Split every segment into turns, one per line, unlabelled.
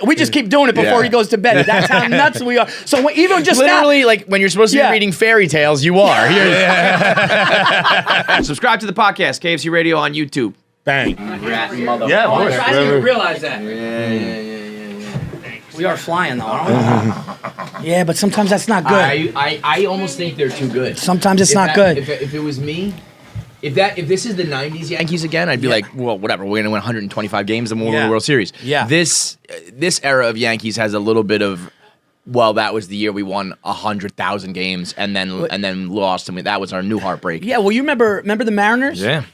We just keep doing it before he goes to bed. That's how nuts we are. So even just
literally, like when you're supposed to be reading fairy tales, you are. Subscribe to the podcast, KFC Radio on YouTube.
Bang.
Yeah, of course. I didn't realize that.
Yeah.
We are flying though, aren't we? Yeah, but sometimes that's not good.
I almost think they're too good.
Sometimes it's not good.
If it was me, if this is the '90s Yankees again, I'd be like, well, whatever. We're gonna win 125 games and we'll win the World Series.
Yeah.
This era of Yankees has a little bit of, well, that was the year we won 100,000 games and then lost, and that was our new heartbreak.
Yeah. Well, you remember the Mariners?
Yeah.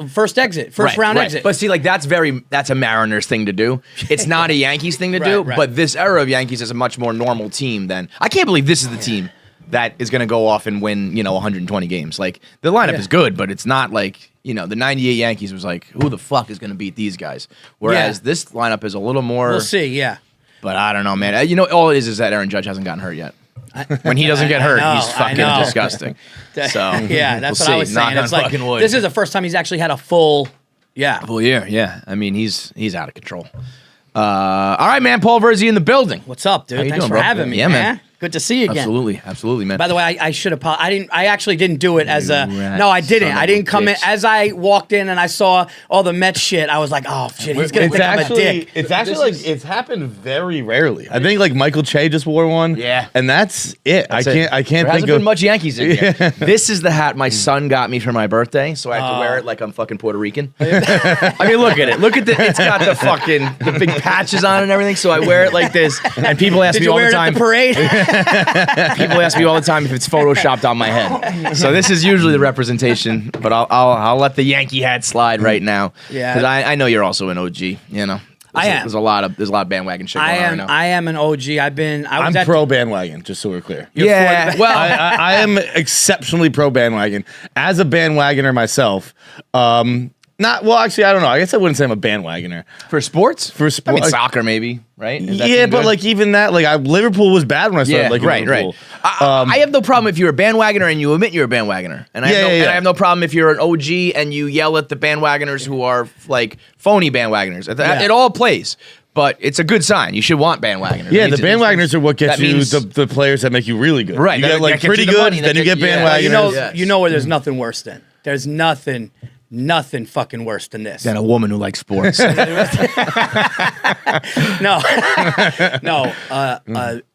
First round exit.
But see, like that's a Mariners thing to do. It's not a Yankees thing to do.
Right.
But this era of Yankees is a much more normal team than. I can't believe this is the team that is going to go off and win, 120 games. Like the lineup is good, but it's not like the '98 Yankees was like, who the fuck is going to beat these guys? Whereas this lineup is a little more.
We'll see. Yeah.
But I don't know, man. All it is that Aaron Judge hasn't gotten hurt yet. When he doesn't get hurt, he's fucking disgusting. So
yeah, that's what I was saying. It's like this is the first time he's actually had a full
year. Yeah, I mean he's out of control. All right, man. Paul Virzi in the building.
What's up, dude? Thanks for having me, man. Good to see you again.
Absolutely, man.
By the way, I should apologize. I actually didn't do it as a. No, I didn't. I didn't come in as I walked in and I saw all the Mets shit. I was like, oh shit, he's gonna think I'm a dick.
It's actually it's happened very rarely. I think like Michael Che just wore one.
Yeah,
and that's it. I can't
there
think
hasn't been much Yankees in here. This is the hat my son got me for my birthday, so I have to wear it like I'm fucking Puerto Rican. I mean, look at it. Look at it's got the big patches on it and everything. So I wear it like this, and people ask me all the time.
Did you wear it at the parade?
People ask me all the time if it's photoshopped on my head. So this is usually the representation, but I'll let the Yankee hat slide right now.
Yeah,
because I know you're also an OG.
I am.
There's a lot of bandwagon shit going on right now.
I am an OG. I'm
pro bandwagon, just so we're clear.
Yeah.
Well, I am exceptionally pro bandwagon. As a bandwagoner myself, actually, I don't know. I guess I wouldn't say I'm a bandwagoner.
For sports?
I
mean, soccer maybe, right?
Yeah, but like even that, like Liverpool was bad when I started Liverpool.
I have no problem if you're a bandwagoner and you admit you're a bandwagoner. And I have no problem if you're an OG and you yell at the bandwagoners who are like phony bandwagoners. It all plays. But it's a good sign. You should want bandwagoners.
Yeah, the bandwagoners are what gets you the players that make you really good.
Right.
You get like pretty good, then you get bandwagoners.
You know where there's nothing worse than. There's nothing fucking worse than this.
Than a woman who likes sports.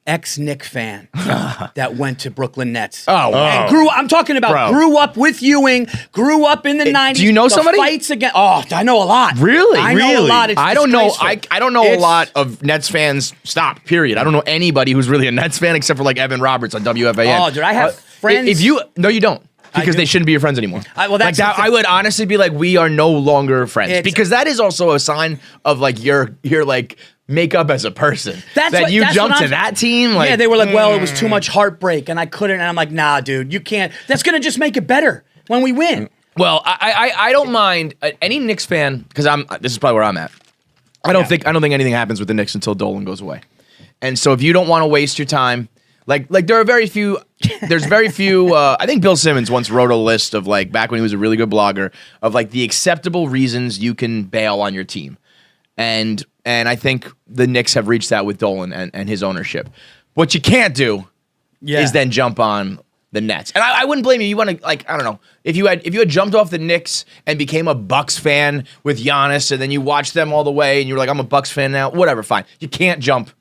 Ex-Knick fan that went to Brooklyn Nets.
Oh, wow.
And I'm talking about grew up with Ewing, grew up in the 90s.
Do you know somebody?
Fights again. Oh, I know a lot.
Really?
I know a lot. It's
I don't know a lot of Nets fans. Stop. Period. I don't know anybody who's really a Nets fan except for like Evan Roberts on WFAN.
Oh, dude, I have friends.
No, you don't. Because they shouldn't be your friends anymore. I would honestly be like, we are no longer friends. Because that is also a sign of like your like makeup as a person. That you jumped to that team. Like,
yeah, they were like, well, it was too much heartbreak and I couldn't. And I'm like, nah, dude, you can't. That's gonna just make it better when we win.
Well, I don't mind any Knicks fan because this is probably where I'm at. I don't think anything happens with the Knicks until Dolan goes away. And so if you don't want to waste your time. Like there are very few. There's very few. I think Bill Simmons once wrote a list of like back when he was a really good blogger of like the acceptable reasons you can bail on your team, and I think the Knicks have reached that with Dolan and his ownership. What you can't do is then jump on the Nets, and I wouldn't blame you. You want to I don't know if you had jumped off the Knicks and became a Bucks fan with Giannis, and then you watched them all the way, and you were like, I'm a Bucks fan now. Whatever, fine. You can't jump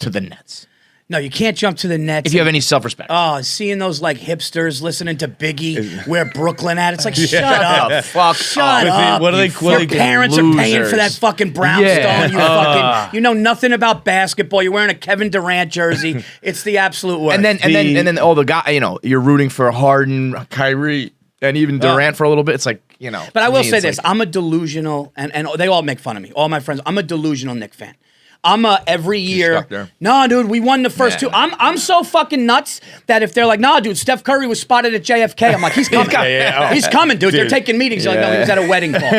to the Nets.
No, you can't jump to the Nets.
If you have any self-respect.
Oh, seeing those like hipsters listening to Biggie, where Brooklyn at, it's like, shut up. Shut up.
What are they
Your parents are paying for that fucking brownstone. You know nothing about basketball. You're wearing a Kevin Durant jersey. It's the absolute worst.
And then all the guys, you're rooting for Harden, Kyrie, and even Durant for a little bit. It's like,
But I will say this. I'm a delusional, and they all make fun of me. All my friends. I'm a delusional Knicks fan. I'm every year. No, dude, we won the first two. I'm so fucking nuts that if they're like, nah, dude, Steph Curry was spotted at JFK. I'm like, he's coming. He's coming, dude. They're taking meetings. They're like, no, he was at a wedding, Paul.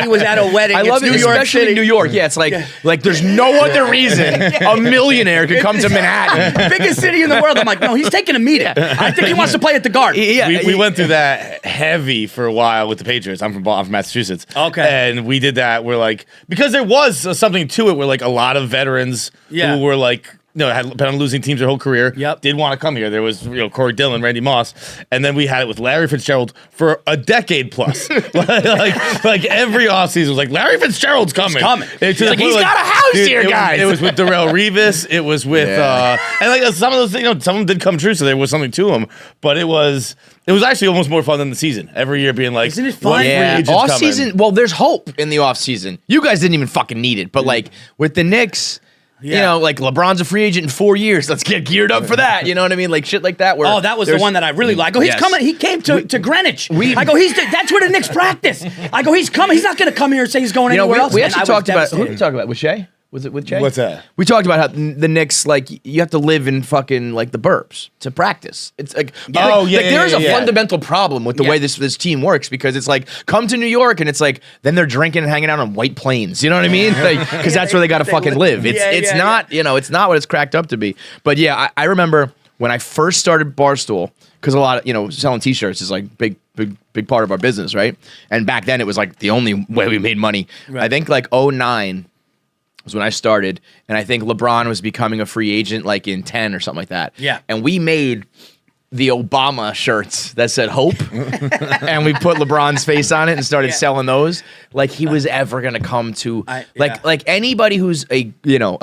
He was at a wedding.
I love it, especially in New York. Yeah, it's like there's no other reason a millionaire could come to Manhattan,
biggest city in the world. I'm like, no, he's taking a meeting. I think he wants to play at the Garden.
We went through that heavy for a while with the Patriots. I'm from Massachusetts.
Okay,
and we did that. We're like, because there was something something to it where like a lot of veterans who were like, had been on losing teams their whole career. Did want to come here. There was, Corey Dillon, Randy Moss, and then we had it with Larry Fitzgerald for a decade plus. like every offseason was like, Larry Fitzgerald's coming. He's coming.
He's got a house here, guys.
It was with Darrell Revis. It was with and like some of those things, some of them did come true, so there was something to them. But it was actually almost more fun than the season. Every year being like,
isn't it fun?
Off season. Well, there's hope in the off season. You guys didn't even fucking need it, but like with the Knicks. Like LeBron's a free agent in 4 years. Let's get geared up for that. You know what I mean? Like shit like that. Where
that was the one that I really like. He's coming. He came to Greenwich. That's where the Knicks practice. I go, he's coming. He's not going to come here and say he's going anywhere else.
We actually talked about. Who did we talk about? With Shay? Was it with Jay?
What's that?
We talked about how the Knicks, like, you have to live in fucking, like, the burbs to practice. It's like, there's a fundamental problem with the way this team works, because it's like, come to New York, and it's like, then they're drinking and hanging out on White Plains. You know what I mean? Because that's where they got to fucking live. It's not, it's not what it's cracked up to be. But yeah, I remember when I first started Barstool, because a lot of, selling T-shirts is like big part of our business, right? And back then it was like the only way we made money. Right. I think like 2009 was when I started, and I think LeBron was becoming a free agent like in 2010 or something like that.
Yeah.
And we made the Obama shirts that said hope, and we put LeBron's face on it and started selling those. Like he was ever gonna come to like anybody who's a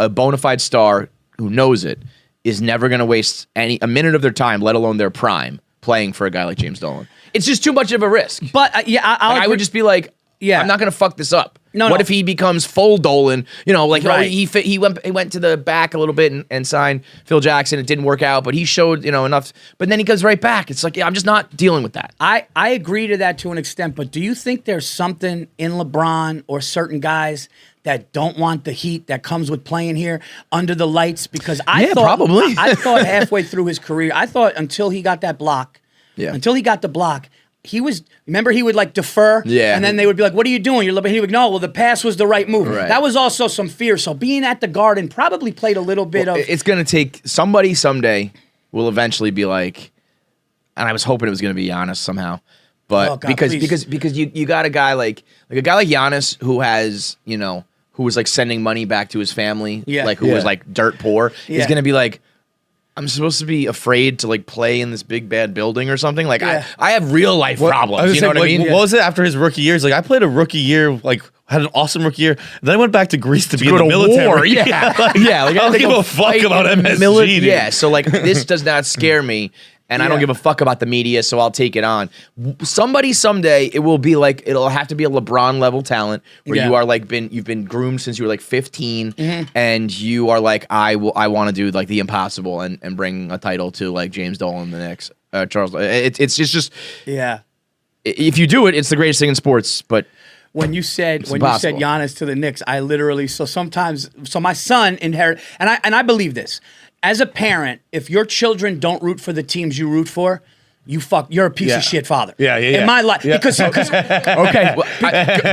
bona fide star who knows it is never gonna waste a minute of their time, let alone their prime, playing for a guy like James Dolan. It's just too much of a risk.
But
I would just be like, I'm not gonna fuck this up. What if he becomes full Dolan? He went to the back a little bit and signed Phil Jackson. It didn't work out, but he showed enough. But then he goes right back. It's like I'm just not dealing with that.
I agree to that to an extent, but do you think there's something in LeBron or certain guys that don't want the heat that comes with playing here under the lights? Because I thought halfway through his career, I thought until he got that block, he would like defer, and then they would be like, "What are you doing?" He would no. Well, the pass was the right move. Right. That was also some fear. So being at the Garden probably played a little bit of.
It's gonna take somebody someday will eventually be like, and I was hoping it was gonna be Giannis somehow, but because you got a guy like Giannis who has who was like sending money back to his family, who was like dirt poor, is gonna be like, I'm supposed to be afraid to like play in this big bad building or something. Like I have real life problems. You know what I mean?
What was it after his rookie years? Like I played a rookie year, like had an awesome rookie year. Then I went back to Greece to be in the military.
War. Like, I
don't give a fuck about MSG.
Yeah, so like this does not scare me. And I don't give a fuck about the media, so I'll take it on. Somebody someday, it will be like, it'll have to be a LeBron level talent where you are like you've been groomed since you were like 15, and you are like, I want to do like the impossible and bring a title to like James Dolan, the Knicks, Charles. It's just if you do it, it's the greatest thing in sports. But
when you said Giannis to the Knicks, I literally so my son inherit, and I believe this. As a parent, if your children don't root for the teams you root for, you're a piece of shit father. In my life, because
okay,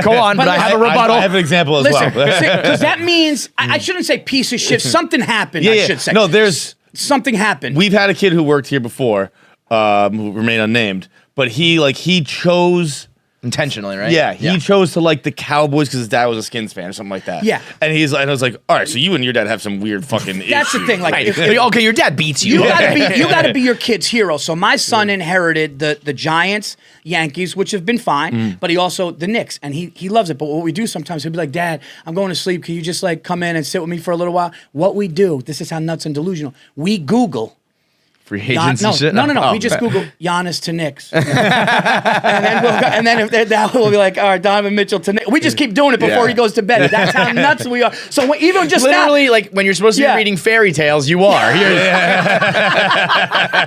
go on. But I have a rebuttal.
I have an example as well.
Because that means I shouldn't say piece of shit. Something happened. I should say.
No, there's
something happened.
We've had a kid who worked here before, who remained unnamed, but he chose.
Intentionally, right?
Yeah, he chose to like the Cowboys because his dad was a Skins fan or something like that.
Yeah,
and I was like, all right, so you and your dad have some weird fucking.
That's
issues.
The thing, like,
okay, your dad beats you.
You gotta be your kid's hero. So my son inherited the Giants, Yankees, which have been fine, but he also the Knicks, and he loves it. But what we do sometimes, he'll be like, Dad, I'm going to sleep. Can you just like come in and sit with me for a little while? What we do, this is how nuts and delusional. We Google.
Free agents and shit?
No. We just Google Giannis to Knicks. and then if that we'll be like, all right, Donovan Mitchell to Knicks. We just keep doing it before he goes to bed. That's how nuts we are. So even just
literally, like when you're supposed to be reading fairy tales, you are.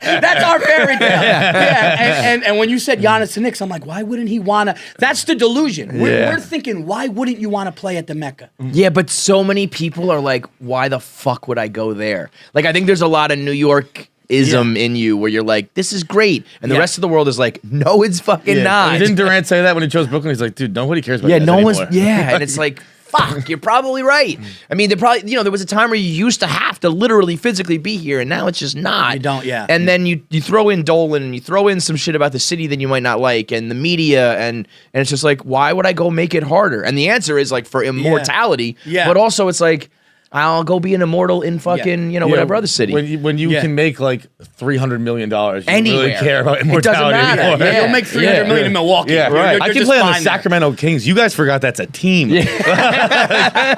That's our fairy tale. And when you said Giannis to Knicks, I'm like, why wouldn't he want to? That's the delusion. We're thinking, why wouldn't you want to play at the Mecca?
Yeah, but so many people are like, why the fuck would I go there? Like, I think there's a lot of New York ism in you where you're like, this is great, and the rest of the world is like, no, it's fucking not.
Didn't Durant say that when he chose Brooklyn? He's like, dude, nobody cares about that anymore.
And it's like, fuck, you're probably right. I mean, there was a time where you used to have to literally physically be here, and now it's just not.
You don't, yeah.
And then you throw in Dolan, and you throw in some shit about the city that you might not like, and the media, and it's just like, why would I go make it harder? And the answer is like for immortality, but also it's like, I'll go be an immortal in fucking, whatever other city.
When you can make like $300 million, you
Anywhere.
really care about immortality anymore.
Yeah. You'll make $300 million in Milwaukee.
Yeah,
right.
I can play on the Sacramento Kings. You guys forgot that's a team. Yeah.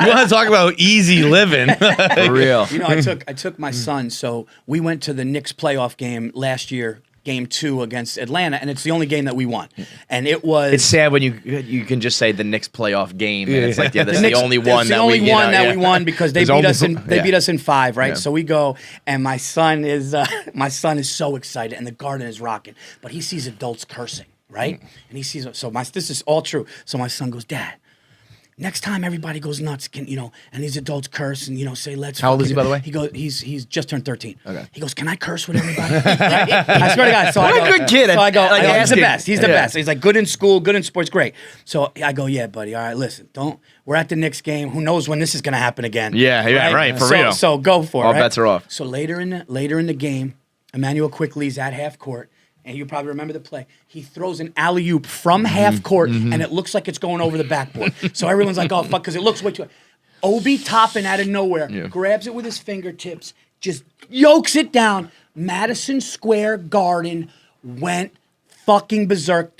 You want to talk about easy living?
For real.
I took my son. So we went to the Knicks playoff game last year. Game 2 against Atlanta, and it's the only game that we won. And it was...
It's sad when you can just say the Knicks playoff game, and it's like, that's the only one that we...
It's the only one that we won because they beat us in 5, right? Yeah. So we go, and my son is so excited, and the Garden is rocking, but he sees adults cursing, right? And he sees... this is all true. So my son goes, Dad, next time everybody goes nuts, and these adults curse and say let's.
How old is he, by the way?
He goes, he's just turned 13.
Okay.
He goes, can I curse with everybody? I swear to God. So
what a good kid.
So I go, he's the best. He's the best. He's like good in school, good in sports, great. So I go, yeah, buddy. All right, listen, we're at the Knicks game. Who knows when this is gonna happen again?
Yeah, right, for real.
So go for it.
All bets are off.
So later in the game, Emmanuel Quickly's at half court. And you probably remember the play. He throws an alley-oop from half court, and it looks like it's going over the backboard. So everyone's like, oh, fuck, because it looks way too... Obi Toppin out of nowhere grabs it with his fingertips, just yokes it down. Madison Square Garden went fucking berserk.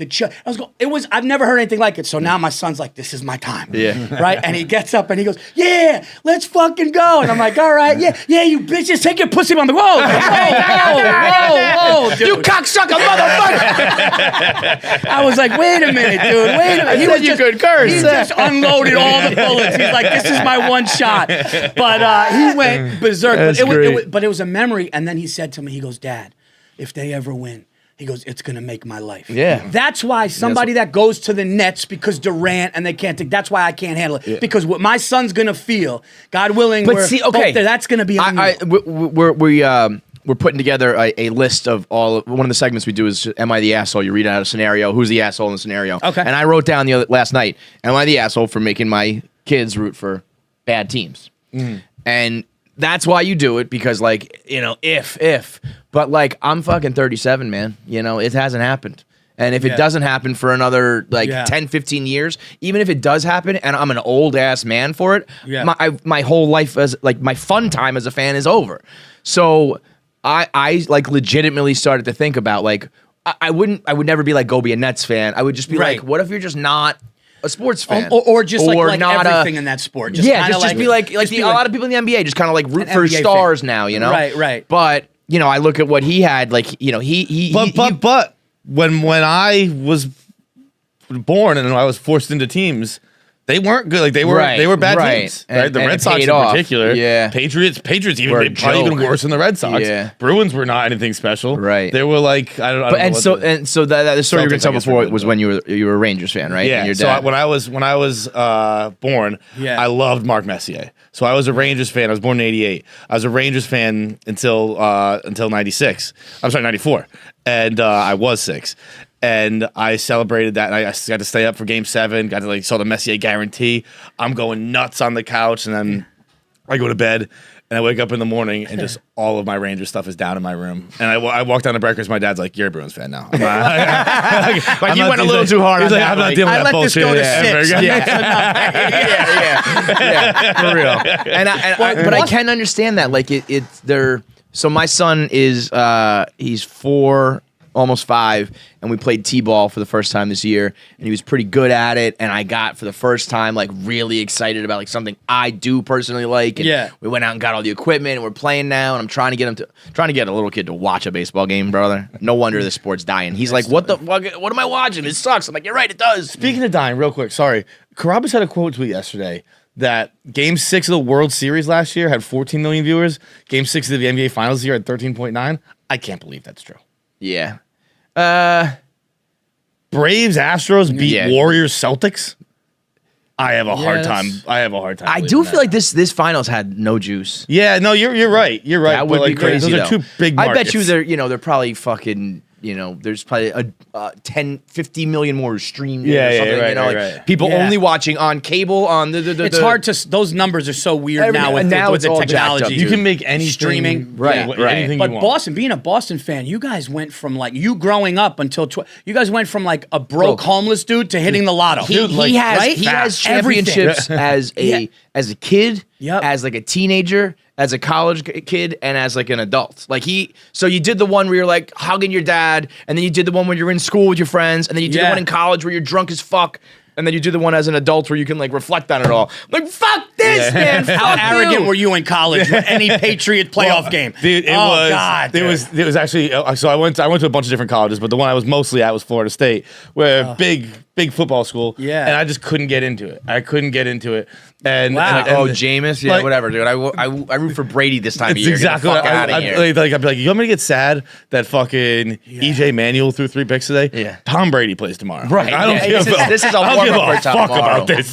I've never heard anything like it. So now my son's like, this is my time.
Yeah.
Right? And he gets up and he goes, yeah, let's fucking go. And I'm like, all right, yeah, you bitches, take your pussy on the whoa, dude.
You cocksucker motherfucker.
I was like, wait a minute, dude.
He said you could curse.
He just unloaded all the bullets. He's like, this is my one shot. But he went berserk. But it was a memory. And then he said to me, he goes, Dad, if they ever win, he goes, it's going to make my life.
Yeah.
That's why somebody that goes to the Nets because Durant and they can't take, that's why I can't handle it. Yeah. Because what my son's going to feel, God willing, both there, that's going to be on
we're putting together a list of one of the segments we do is Am I the Asshole? You read out a scenario. Who's the asshole in the scenario?
Okay.
And I wrote down last night, Am I the asshole for making my kids root for bad teams? And that's why you do it, because if. But I'm fucking 37, man. It hasn't happened. And if it doesn't happen for another 10, 15 years, even if it does happen and I'm an old ass man for it, my whole life as my fun time as a fan is over. So I legitimately started to think about I would never be go be a Nets fan. I would just be what if you're just not a sports fan,
or just like not everything in that sport. Just
be a lot of people in the NBA just kind of root for NBA stars fan. Now,
Right.
But I look at what he had, But
when I was born and I was forced into teams, they weren't good. They were bad teams. Right? The Red Sox in particular.
Yeah.
Probably even worse than the Red Sox.
Yeah.
Bruins were not anything special.
Right.
They were I don't know.
So the story you were going to tell before was when you were a Rangers fan, right?
Yeah.
And your dad.
So when I was born, I loved Mark Messier. So I was a Rangers fan. I was born in '88. I was a Rangers fan until '96. I'm sorry, '94, and I was 6. And I celebrated that. And I got to stay up for Game 7. Got to saw the Messier guarantee. I'm going nuts on the couch, and then I go to bed. And I wake up in the morning, and just all of my Rangers stuff is down in my room. And I walk down to breakfast. My dad's like, "You're a Bruins fan now."
You went a little too hard on that.
I'm not dealing with that bullshit.
I let this go to 6.
Yeah, for real. But I can understand that. So my son is he's 4. Almost 5, and we played t-ball for the first time this year, and he was pretty good at it, and I got for the first time really excited about something I do personally like, and we went out and got all the equipment, and we're playing now, and I'm trying to get a little kid to watch a baseball game, brother. No wonder the sport's dying. He's like, what the fuck, what am I watching? It sucks. I'm like, you're right, it does.
Speaking of dying, real quick, sorry, Carabas had a quote tweet yesterday that Game 6 of the World Series last year had 14 million viewers. Game 6 of the NBA Finals this year had 13.9. I can't believe that's true.
Yeah.
Braves, Astros beat Warriors, Celtics. I have a hard time.
I do feel like this finals had no juice.
Yeah, no, you're right. You're right.
That would be crazy.
Those are two big markets.
I bet you they're probably fucking there's probably 50 million more streamed.
Yeah,
or something,
right.
People only watching on cable on the.
It's hard to. Those numbers are so weird now with the technology.
You can make any
streaming,
anything
but
you want.
Boston, being a Boston fan, you guys went from like you growing up until you guys went from like a broke homeless dude to hitting the lotto.
He has championships as a kid, as like a teenager, as a college kid, and as like an adult. So you did the one where you're like hugging your dad, and then you did the one where you're in school with your friends, and then you did the one in college where you're drunk as fuck. And then you do the one as an adult where you can like reflect on it all. Like, fuck this, man.
How arrogant were you in college with any Patriot playoff game?
Dude, it was actually. So I went to a bunch of different colleges, but the one I was mostly at was Florida State, where big football school. Yeah. And I just couldn't get into it. And
Jameis, whatever, dude. I root for Brady this time of year.
Exactly. I'd be like, you want me to get sad that fucking EJ Manuel threw 3 picks today?
Yeah.
Tom Brady plays tomorrow.
Right.
I don't give
this is a warm-up for
fuck
tomorrow.
about this.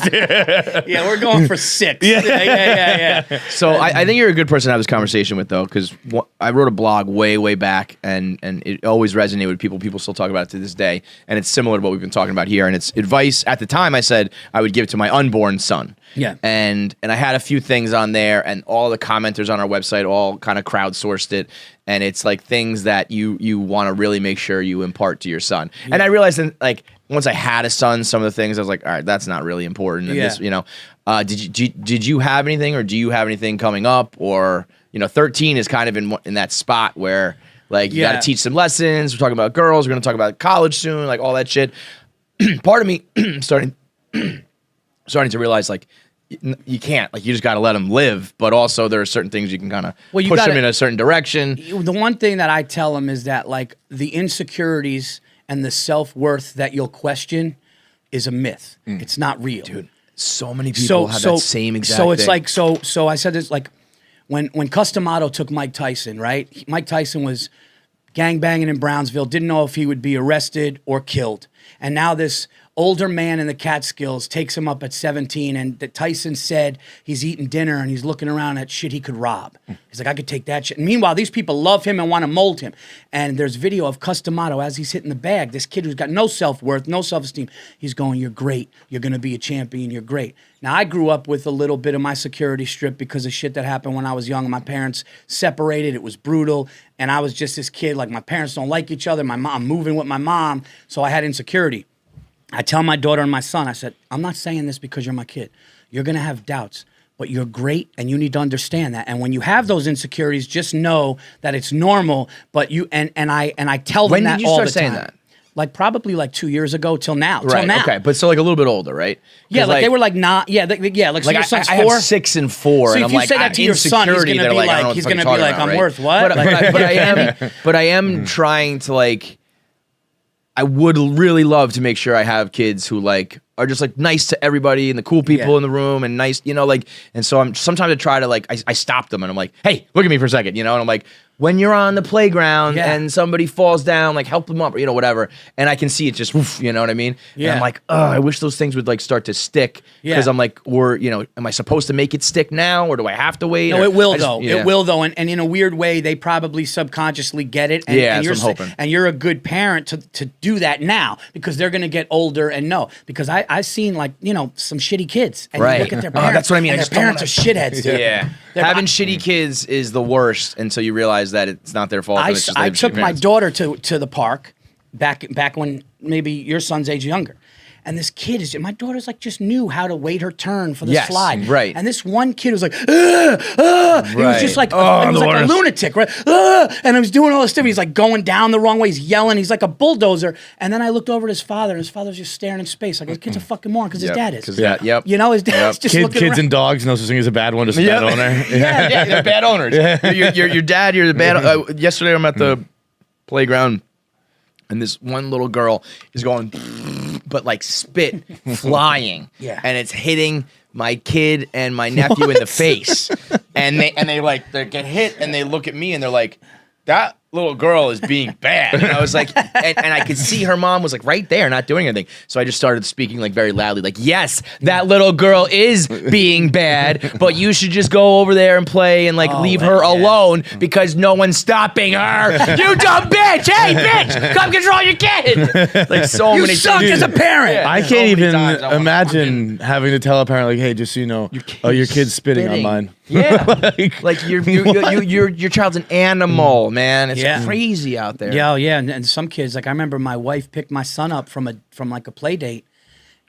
We're going for 6. Yeah.
So I think you're a good person to have this conversation with, though, because I wrote a blog way back, and it always resonated with people. People still talk about it to this day, and it's similar to what we've been talking about here. And it's advice. At the time, I said I would give it to my unborn son.
Yeah.
And I had a few things on there, and all the commenters on our website all kind of crowdsourced it. And it's like things that you want to really make sure you impart to your son. Yeah. And I realized that, like, once I had a son, some of the things I was like, all right, that's not really important. And this, did you have anything, or do you have anything coming up? Or 13 is kind of in that spot where like you got to teach some lessons. We're talking about girls. We're going to talk about college soon, like all that shit. Part of me starting to realize, like, you can't, like, you just got to let them live, but also there are certain things you can kind of push them in a certain direction.
The one thing that I tell them is that, like, the insecurities and the self-worth that you'll question is a myth. It's not real.
Dude, so many people have that same exact
So it's
thing.
like, so I said this, like, when Customato took Mike Tyson, right? Mike Tyson was gangbanging in Brownsville, didn't know if he would be arrested or killed. And now this older man in the Catskills takes him up at 17, and Tyson said he's eating dinner and he's looking around at shit he could rob. He's like, I could take that shit. And meanwhile, these people love him and want to mold him. And there's video of Customato as he's hitting the bag. This kid who's got no self-worth, no self-esteem. He's going, you're great. You're going to be a champion. You're great. Now, I grew up with a little bit of my security stripped because of shit that happened when I was young. My parents separated. It was brutal. And I was just this kid, like, my parents don't like each other. I'm moving with my mom, so I had insecurity. I tell my daughter and my son, I said, I'm not saying this because you're my kid. You're going to have doubts, but you're great, and you need to understand that. And when you have those insecurities, just know that it's normal. But you and I tell them that all the time. When did you start saying that? Like, probably like 2 years ago till now.
Right.
Till now.
Okay. But so like a little bit older, right?
Yeah. Like they were like not. Yeah. Like so your son's 4.
I have 6 and 4.
So
and
if
I'm
you
like,
say that to your son, he's gonna be like, I'm worth what?
But I am trying to, like, I would really love to make sure I have kids who, like, are just, like, nice to everybody and the cool people in the room and nice, like, and so sometimes I try to, like, I stop them and I'm like, hey, look at me for a second, and I'm like, when you're on the playground and somebody falls down, like, help them up, or, whatever, and I can see it just, woof, you know what I mean? Yeah. And I'm like, oh, I wish those things would, like, start to stick, because I'm like, am I supposed to make it stick now, or do I have to wait?
No, it will, though. It will, though, and in a weird way, they probably subconsciously get it, and,
that's what I'm hoping.
And you're a good parent to do that now, because they're going to get older and know, because I've seen, like, some shitty kids, and you look at their parents,
that's what I mean.
And their parents are shitheads.
Yeah. Having shitty kids is the worst until you realize that it's not their fault.
I took my daughter to the park back when maybe your son's age younger. And this kid my daughter's like just knew how to wait her turn for the slide.
Right.
And this one kid was like, He was just like, he was like a lunatic, right? And he was doing all this stuff. He's like going down the wrong way. He's yelling. He's like a bulldozer. And then I looked over at his father, and his father's just staring in space. Like, this kid's a fucking moron, because his dad is.
His
dad's just looking
Kids
around.
and dogs, no such thing as a bad one, just a bad owner.
Yeah, they're bad owners. Your dad, you're the bad. Yesterday I'm at the playground, and this one little girl is going, but like spit flying, and it's hitting my kid and my nephew in the face, and they get hit, and they look at me and they're like, that little girl is being bad. And I was like, and I could see her mom was like right there, not doing anything. So I just started speaking like very loudly, like, yes, that little girl is being bad, but you should just go over there and play and like leave her alone because no one's stopping her. You dumb bitch! Hey, bitch! Come control your kid! Like so many times.
You suck as a parent!
Yeah, I can't even imagine having to tell a parent like, hey, just so you know, your kid's spitting on mine.
Yeah, like your child's an animal, man. It's crazy out there.
Yeah, and some kids, like I remember my wife picked my son up from like a play date,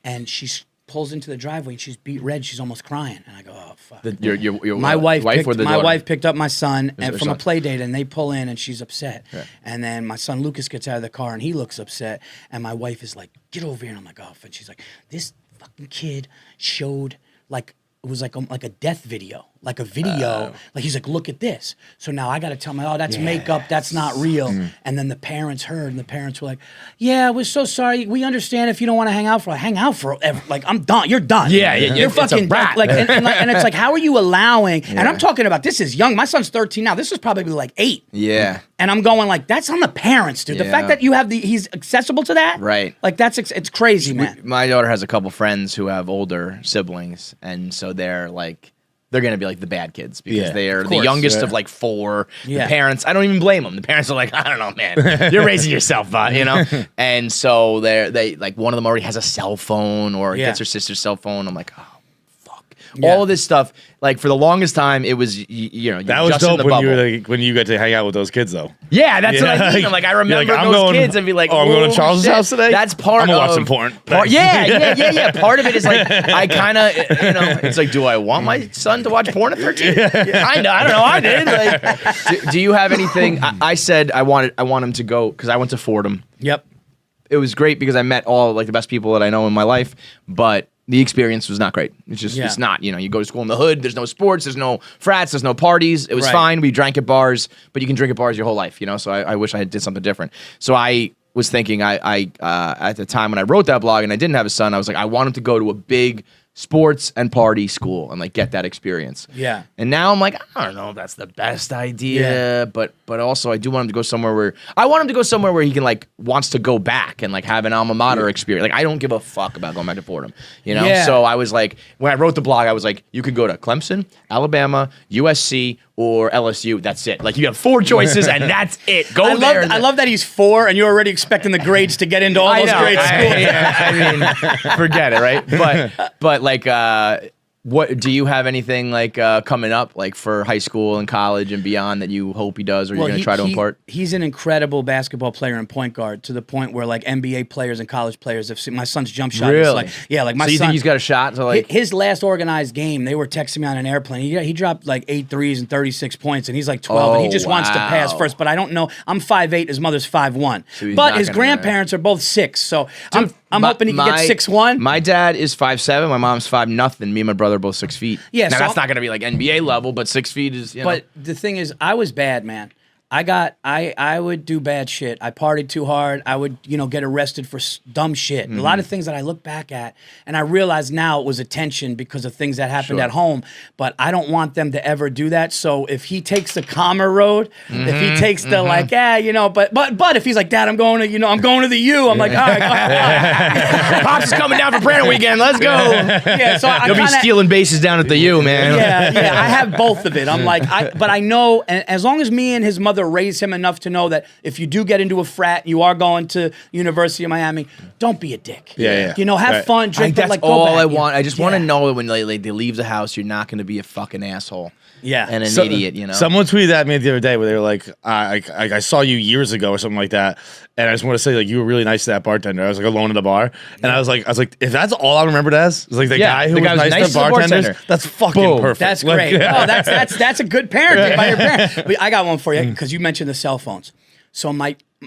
and she pulls into the driveway and she's beat red. She's almost crying, and I go, oh fuck.
My wife
picked up my son from a play date, and they pull in, and she's upset. Yeah. And then my son Lucas gets out of the car, and he looks upset, and my wife is like, get over here, and I'm like, oh, and she's like, this fucking kid showed like. It was like a death video, like a video. Like he's like, look at this. So now I got to tell my, that's makeup. That's not real. And then the parents heard, and the parents were like, yeah, we're so sorry. We understand if you don't want to hang out forever. Like I'm done. You're done.
Yeah.
You're fucking done. Like, and it's like, how are you allowing? And I'm talking about this is young. My son's 13 now. This is probably like 8.
Yeah.
And I'm going like, that's on the parents, dude. The fact that you have he's accessible to that.
Right.
Like it's crazy, man.
My daughter has a couple friends who have older siblings, and so they're gonna be like the bad kids because they are the youngest of like 4. The parents, I don't even blame them. The parents are like, I don't know, man, you're raising yourself, you know. And so they like one of them already has a cell phone or gets her sister's cell phone. I'm like, oh fuck, all of this stuff. Like for the longest time, it was
that was dope when you got to hang out with those kids though.
Yeah, that's what I mean. I'm like, I remember those kids and be like,
I'm going to Charles' house today.
That's part of.
I'm gonna watch some porn.
Yeah. Part of it is like, I kind of, it's like, do I want my son to watch porn at 13? I know. I don't know. I did. Like, do you have anything? I said I want him to go because I went to Fordham.
Yep.
It was great because I met all like the best people that I know in my life, but the experience was not great. It's just, it's not, you go to school in the hood, there's no sports, there's no frats, there's no parties. It was fine. We drank at bars, but you can drink at bars your whole life, So I wish I did something different. So I was thinking, I at the time when I wrote that blog and I didn't have a son, I was like, I want him to go to a big sports and party school and like get that experience.
Yeah.
And now I'm like, I don't know if that's the best idea, but also I do want him to go somewhere where he can like wants to go back and like have an alma mater experience. Like I don't give a fuck about going back to Fordham, So I was like, when I wrote the blog, I was like, you could go to Clemson, Alabama, USC, or LSU. That's it. Like you have 4 choices and that's it. Go there.
I love that he's 4 and you're already expecting the grades to get into all those great schools.
I mean, forget it, right? But like, what do you have anything like coming up like for high school and college and beyond that you hope he does or you're going to try to impart?
He's an incredible basketball player and point guard to the point where like NBA players and college players have seen my son's jump shot.
Really?
Is like, like my son.
So you think he's got a shot to like
his last organized game? They were texting me on an airplane. He dropped like 8 threes and 36 points, and he's like 12, and he just wants to pass first. But I don't know. I'm 5'8", his mother's 5'1", but his grandparents are both 6. So I'm hoping he can get 6'1".
My dad is 5'7". My mom's 5 nothing. Me and my brother are both 6 feet.
Yeah,
now that's not going to be like NBA level, but 6 feet is.
But the thing is, I was bad, man. I would do bad shit. I partied too hard. I would, get arrested for dumb shit. A lot of things that I look back at, and I realize now it was attention because of things that happened at home. But I don't want them to ever do that. So if he takes the calmer road, if he takes the but if he's like, Dad, I'm going to the U. I'm like, all right.
Pops is coming down for prayer weekend. Let's go.
Yeah, so
you'll be stealing bases down at the U, man.
Yeah. I have both of it. I'm like, but I know, and as long as me and his mother raise him enough to know that if you do get into a frat, you are going to University of Miami, don't be a dick.
Yeah.
Have fun, drink,
that's
but
all
go back.
I want. I just want to know that when they leave the house, you're not going to be a fucking asshole.
Yeah.
And an idiot,
Someone tweeted at me the other day where they were like, I saw you years ago or something like that. And I just want to say, like, you were really nice to that bartender. I was like alone at a bar. And I was like, if that's all I remembered as, it's like the guy who was nice to bartenders, that's fucking perfect.
That's great. Oh, that's a good parenting by your parents. I got one for you because you mentioned the cell phones. So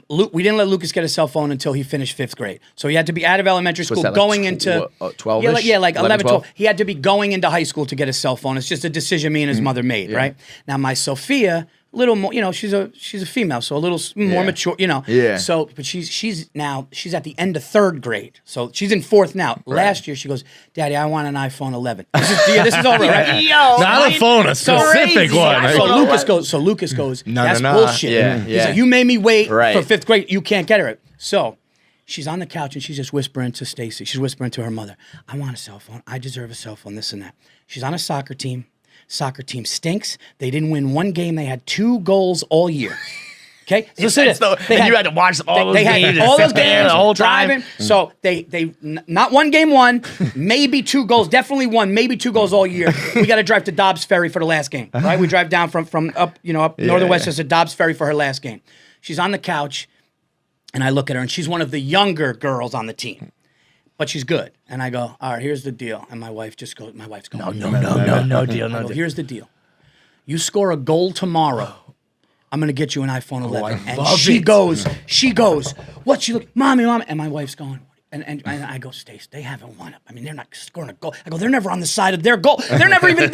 we didn't let Lucas get a cell phone until he finished 5th grade. So he had to be out of elementary school, going into
12.
Like 11, 12. He had to be going into high school to get a cell phone. It's just a decision me and his mother made, right? Now my Sophia, little more, she's a female, so a little more mature,
Yeah.
So, but she's at the end of 3rd grade, so she's in 4th now. Right. Last year, she goes, "Daddy, I want an iPhone 11." This is over, right?
Not a phone, a specific one.
So Lucas goes, "That's bullshit."
Yeah.
He's like, "You made me wait for 5th grade. You can't get her." So she's on the couch and she's just whispering to Stacy. She's whispering to her mother, "I want a cell phone. I deserve a cell phone. This and that." She's on a soccer team. Soccer team stinks. They didn't win one game. They had 2 goals all year. Okay, so listen to this.
You had to watch all those games.
They had all those games
the whole
driving.
time.
So they not one game won, maybe 2 goals, definitely one, maybe 2 goals all year. We got to drive to Dobbs Ferry for the last game. Right, we drive down from up northern Westchester to Dobbs Ferry for her last game. She's on the couch, and I look at her, and she's one of the younger girls on the team. But she's good. And I go, "All right, here's the deal." And my wife's going, no deal. Here's the deal. You score a goal tomorrow, I'm going to get you an iPhone 11. And she goes, "What?" She look, "Mommy." And my wife's going, and I go, "Stace, they haven't won it. I mean, they're not scoring a goal." I go, "They're never on the side of their goal. They're never even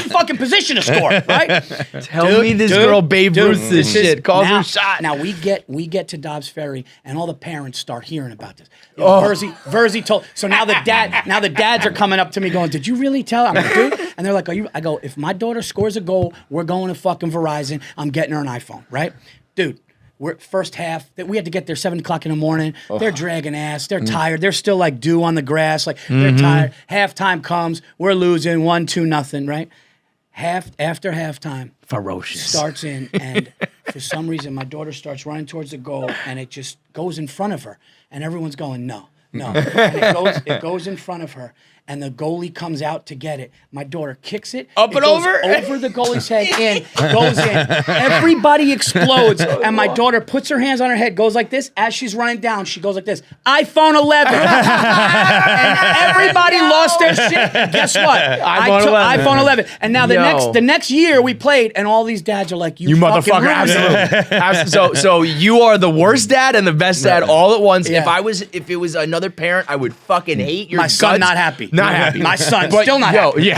fucking position to score, right?"
Tell me this girl Babe Ruth this shit. Calls her shot.
Now we get to Dobbs Ferry, and all the parents start hearing about this. Virzi told. So now the dads are coming up to me going, "Did you really tell?" I'm like, "Dude," and they're like, "Are you?" I go, "If my daughter scores a goal, we're going to fucking Verizon. I'm getting her an iPhone, right, dude?" We're first half that we had to get there 7:00 in the morning. They're dragging ass. They're tired. They're still like dew on the grass. Like they're tired. Halftime comes. We're losing 1-2-0. Right. After halftime,
ferocious
starts in, and for some reason my daughter starts running towards the goal, and it just goes in front of her, and everyone's going no, and it goes in front of her. And the goalie comes out to get it. My daughter kicks it.
Up and over?
Over the goalie's head, goes in. Everybody explodes. And my daughter puts her hands on her head, goes like this. As she's running down, she goes like this. iPhone 11. And everybody lost their shit. Guess what? iPhone 11. And now the next year we played, and all these dads are like, you
motherfucker, absolutely. So you are the worst dad and the best dad all at once.
Yeah.
If it was another parent, I would fucking hate your guts.
My son not happy.
Not happy.
My son still not happy.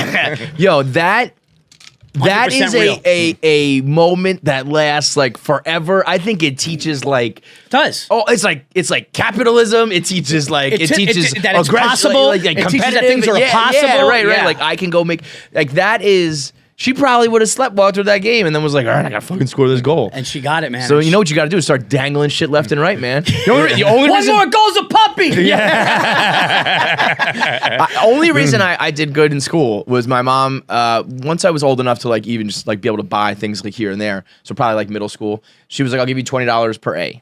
That is a moment that lasts like forever. I think it teaches like it's like capitalism. It teaches like it teaches
that it's possible.
Like
it teaches that things are possible.
Yeah, right. Like I can go make like that is. She probably would have slept well through that game and then was like, all right, I got to fucking score this goal.
And she got it, man.
So you know what you got to do is start dangling shit left and right, man. The only
One more goal's a puppy.
Only reason I did good in school was my mom, once I was old enough to like even just like be able to buy things like here and there, so probably like middle school, she was like, I'll give you $20 per A.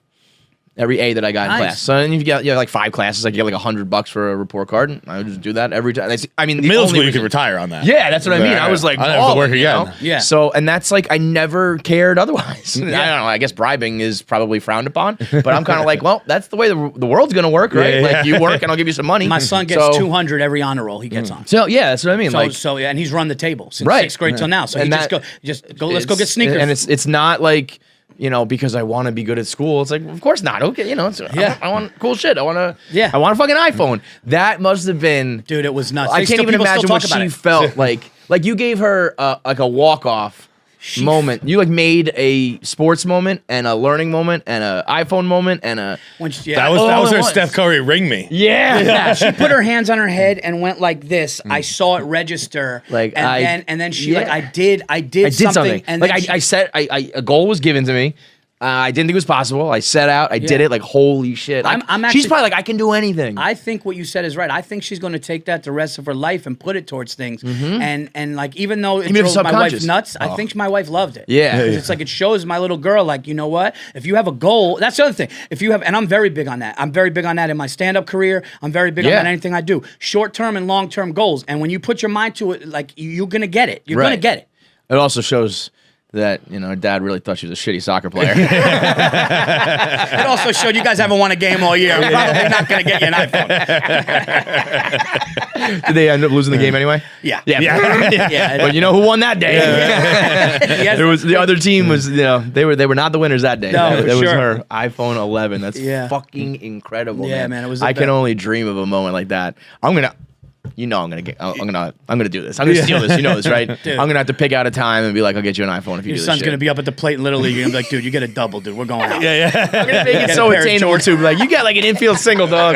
Every A that I got in class. So then if you get like 5 classes, like you get like $100 for a report card. And I would just do that every time. I mean,
middle school you could retire on that.
Yeah, that's what I mean. I was like,
I don't have to work again.
Yeah.
So and that's like I never cared otherwise. I don't know. I guess bribing is probably frowned upon, but I'm kind of like, well, that's the way the world's gonna work, right?
Yeah.
Like you work and I'll give you some money.
My son gets 200 every honor roll he gets on.
So yeah, that's what I mean.
And he's run the table since 6th grade till now. So
and
let's go get sneakers.
And it's not like. Because I want to be good at school. It's like, of course not. Okay, I want cool shit. I want a fucking iPhone. That must have been,
dude. It was nuts.
I can't even imagine what she felt like. Like you gave her like a walk off moment. You like made a sports moment and a learning moment and an iPhone moment and a.
That was her Steph Curry ring me.
Yeah. She put her hands on her head and went like this. I saw it register. And then she I did something. And
like I said, a goal was given to me. I didn't think it was possible. I set out. I did it. Like, holy shit. She's probably like, I can do anything.
I think what you said is right. I think she's going to take that the rest of her life and put it towards things. And like, even though it drove my wife nuts, I think my wife loved it.
Yeah.
It's like, it shows my little girl, like, you know what? If you have a goal, that's the other thing. And I'm very big on that. I'm very big on that in my stand-up career. I'm very big on that in anything I do. Short-term and long-term goals. And when you put your mind to it, like, you're going to get it. You're going to get it.
It also shows that, her dad really thought she was a shitty soccer player.
It also showed you guys haven't won a game all year. I'm probably not going to get you an iPhone.
Did they end up losing the game anyway?
Yeah.
But you know who won that day? There was the other team was, they were not the winners that day.
No,
that was her iPhone 11. That's fucking incredible.
Yeah, man. It was.
I can only dream of a moment like that. I'm gonna do this. I'm gonna steal this. You know this, right?
Dude.
I'm gonna have to pick out a time and be like, I'll get you an iPhone if you do this.
Your son's
shit.
gonna be up at the plate in Little League. You're gonna be like, dude, you get a double, dude. We're going out.
I'm gonna make it so attainable too. Like, you get like an infield single, dog.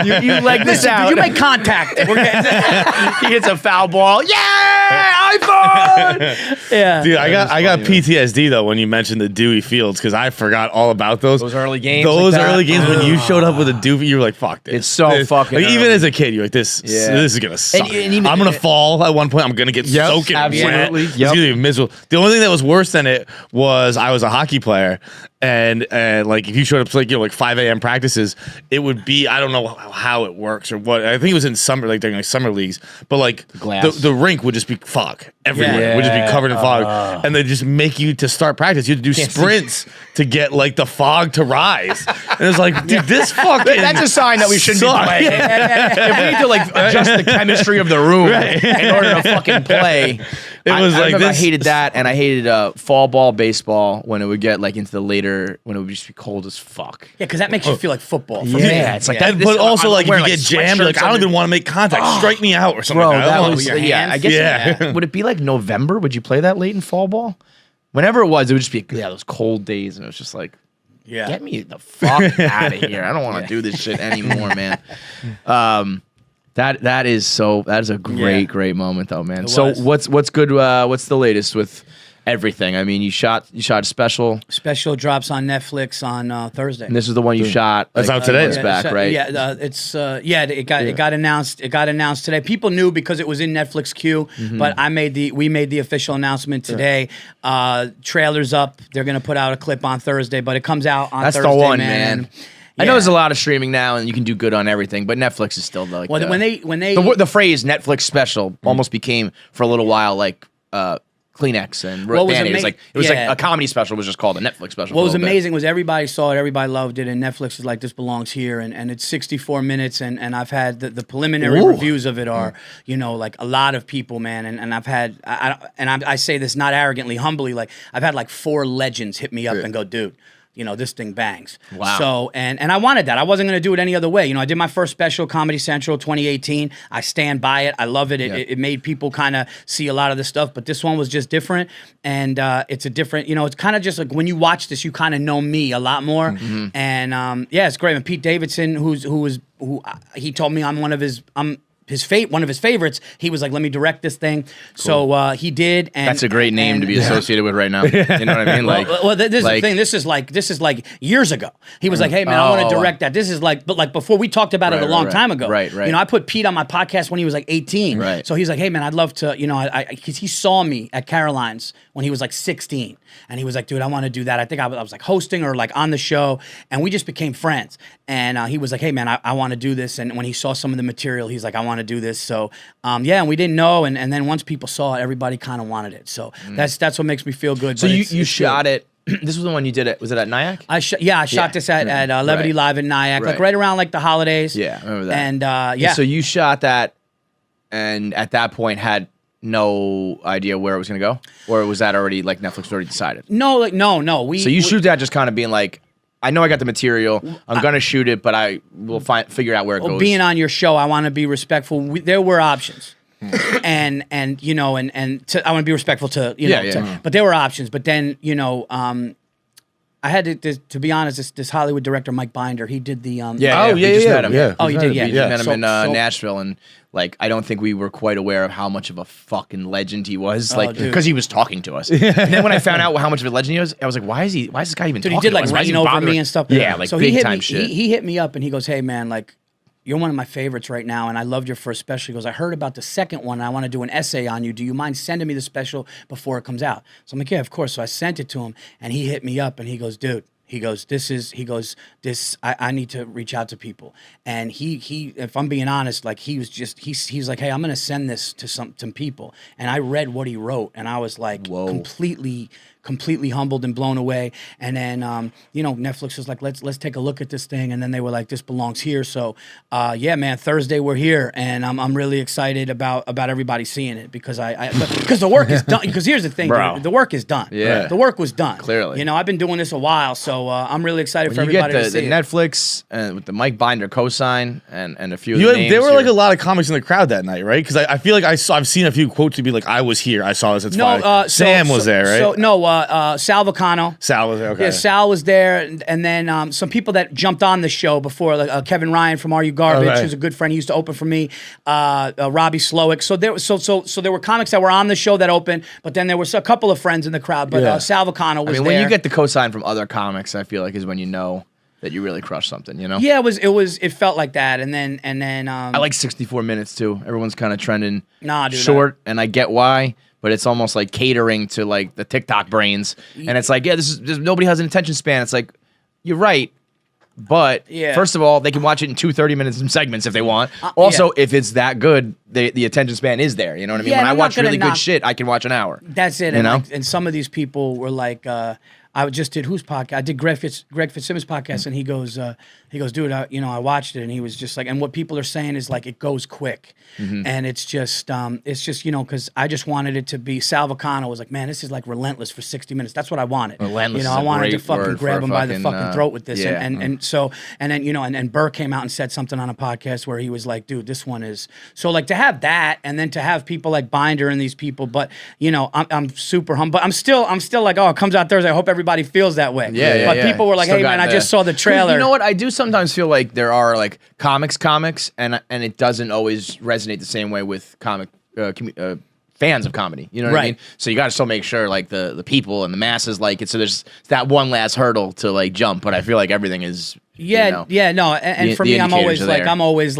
You leg this out.
Dude, you make contact.
He hits a foul ball. Yeah, iPhone.
Yeah,
dude, I got PTSD though when you mentioned the Dewey Fields because I forgot all about those.
Those early games.
Those early games when you showed up with a doofy, you were like, "Fuck this."
It's so fucking.
Like, even as a kid, you're like, "This is gonna suck." I'm gonna fall at one point. I'm gonna get soaking
absolutely.
wet. It's gonna be miserable. The only thing that was worse than it was I was a hockey player, and like if you showed up to like 5 a.m. practices, it would be I don't know how it works or what. I think it was in summer, like during like summer leagues, but like the rink would just be fog everywhere. It would just be covered in fog, and they just make you to start practice. You had to do sprints to get like the fog to rise, and it's like, dude, this fucking
that's a sign that we shouldn't be playing. If we need to like adjust the chemistry of the room in order to fucking play.
It was
I
like
remember
this.
I hated that, and I hated fall ball baseball when it would get like into the later when it would just be cold as fuck.
Yeah, because that makes you feel like football.
Yeah, it's like that.
But also, like, if you
wearing,
get jammed, like, I don't even want to make contact. Strike me out or something.
Bro,
like that.
that was I guess. Would it be like November? Would you play that late in fall ball? Whenever it was, it would just be those cold days, and it was just like, get me the fuck out of here. I don't want to do this shit anymore, man. That is a great moment though, man. So what's good? What's the latest with everything? I mean, you shot a special.
Special drops on Netflix on Thursday.
And this is the one you shot.
That's out today.
Back, right?
Yeah, it got announced. It got announced today. People knew because it was in Netflix queue, but we made the official announcement today. Trailers up. They're gonna put out a clip on Thursday, but it comes out on Thursday.
That's the one, man. I know there's a lot of streaming now, and you can do good on everything, but Netflix is still like.
Well, when they
the phrase Netflix special almost became for a little while like Kleenex and Band-Aid. It was like a comedy special was just called a Netflix special.
What was amazing was everybody saw it, everybody loved it, and Netflix was like, this belongs here, and it's 64 minutes, and I've had the preliminary reviews of it are, like a lot of people, man, and I've had, I say this not arrogantly, humbly, like I've had like 4 legends hit me up and go, dude, this thing bangs.
Wow.
So, and I wanted that. I wasn't going to do it any other way. I did my first special, Comedy Central 2018. I stand by it. I love it. It made people kind of see a lot of the stuff, but this one was just different. And it's a different, it's kind of just like when you watch this, you kind of know me a lot more. Mm-hmm. And it's great. And Pete Davidson, who he told me I'm one of his favorites. He was like, "Let me direct this thing." Cool. So he did, and
that's a great name to be associated with right now. You know what I mean? Like,
this is the thing. This is like years ago. He was like, "Hey man, I want to direct that." This is like, but like before we talked about it a long time ago.
Right.
I put Pete on my podcast when he was like 18.
Right.
So he's like, "Hey man, I'd love to." Because he saw me at Caroline's when he was like 16, and he was like, "Dude, I want to do that." I think I was like hosting or like on the show, and we just became friends. And he was like, "Hey man, I want to do this." And when he saw some of the material, he's like, "I want to do this." So and we didn't know, and then once people saw it, everybody kind of wanted it. So that's what makes me feel good.
So you shot it. This was the one you did it. Was it at Nyack?
I shot this at Levity Live in Nyack, like right around like the holidays.
Yeah, I remember that.
And
so you shot that, and at that point had no idea where it was gonna go, or was that already like Netflix already decided?
No.
So you shoot that just kind of being like, I know I got the material. I'm gonna shoot it, but I will figure out where it goes.
Being on your show, I want to be respectful. There were options, and I want to be respectful to but there were options. But then I had to be honest. This Hollywood director Mike Binder, he did the
met him.
Yeah.
Oh, you did, yeah.
We met him in Nashville, and like I don't think we were quite aware of how much of a fucking legend he was, like because he was talking to us. And then when I found out how much of a legend he was, I was like, why is this guy even talking
he did
to
like
us?
Rain Over Me and stuff.
Yeah, like
so
big time shit.
He hit me up and he goes, "Hey man, like you're one of my favorites right now, and I loved your first special." He goes, "I heard about the second one, and I want to do an essay on you. Do you mind sending me the special before it comes out?" So I'm like, "Yeah, of course." So I sent it to him, and he hit me up, and he goes, "Dude." He goes, I need to reach out to people. And he if I'm being honest, like he's like, "Hey, I'm going to send this to some people." And I read what he wrote, and I was like, completely humbled and blown away. And then, Netflix was like, let's take a look at this thing. And then they were like, this belongs here. So, man, Thursday we're here, and I'm really excited about everybody seeing it because the work is done. Because here's the thing, dude, the work is done.
Yeah.
The work was done.
Clearly.
I've been doing this a while, so So I'm really excited for
you
everybody
get
to see
the
it.
Netflix with the Mike Binder cosign and a few of the names.
There were like a lot of comics in the crowd that night, right? Because I feel like I've seen a few quotes to be like, I was here, I saw this. It's fine. Sam was there, right?
Sal Vacano.
Sal was there. Okay.
Yeah, Sal was there, and then some people that jumped on the show before, like Kevin Ryan from Are You Garbage, who's a good friend. He used to open for me. Robbie Slowick. So there were comics that were on the show that opened, but then there was a couple of friends in the crowd. But Sal Vacano was there.
When you get the cosign from other comics, I feel like is when you know that you really crushed something, you know?
Yeah, it felt like that. And then
I like 64 minutes too. Everyone's kind of trending
short,
and I get why, but it's almost like catering to like the TikTok brains. And it's like, nobody has an attention span. It's like, you're right. But first of all, they can watch it in 2 30-minute segments if they want. Also, if it's that good, the attention span is there. You know what I mean? When I watch really good shit, I can watch an hour.
That's it.
You know?
And some of these people were like, I just did whose podcast? I did Greg Fitzsimmons' podcast, and he goes, dude, I watched it, and he was just like, and what people are saying is like it goes quick, and it's just because I just wanted it to be. Sal Vacano was like, man, this is like relentless for 60 minutes. That's what I wanted.
Relentless.
I wanted to fucking grab him by the fucking throat with this, and then Burr came out and said something on a podcast where he was like, dude, this one is so like to have that, and then to have people like Binder and these people, but I'm super humble, but I'm still like, oh, it comes out Thursday. I hope everybody feels that way. But people were like, hey man, I just saw the trailer.
You know what? I do sometimes feel like there are like comics, and it doesn't always resonate the same way with fans of comedy. You know what I mean? So you got to still make sure like the people and the masses like it. So there's that one last hurdle to like jump. But I feel like everything is.
And for me, I'm always like, always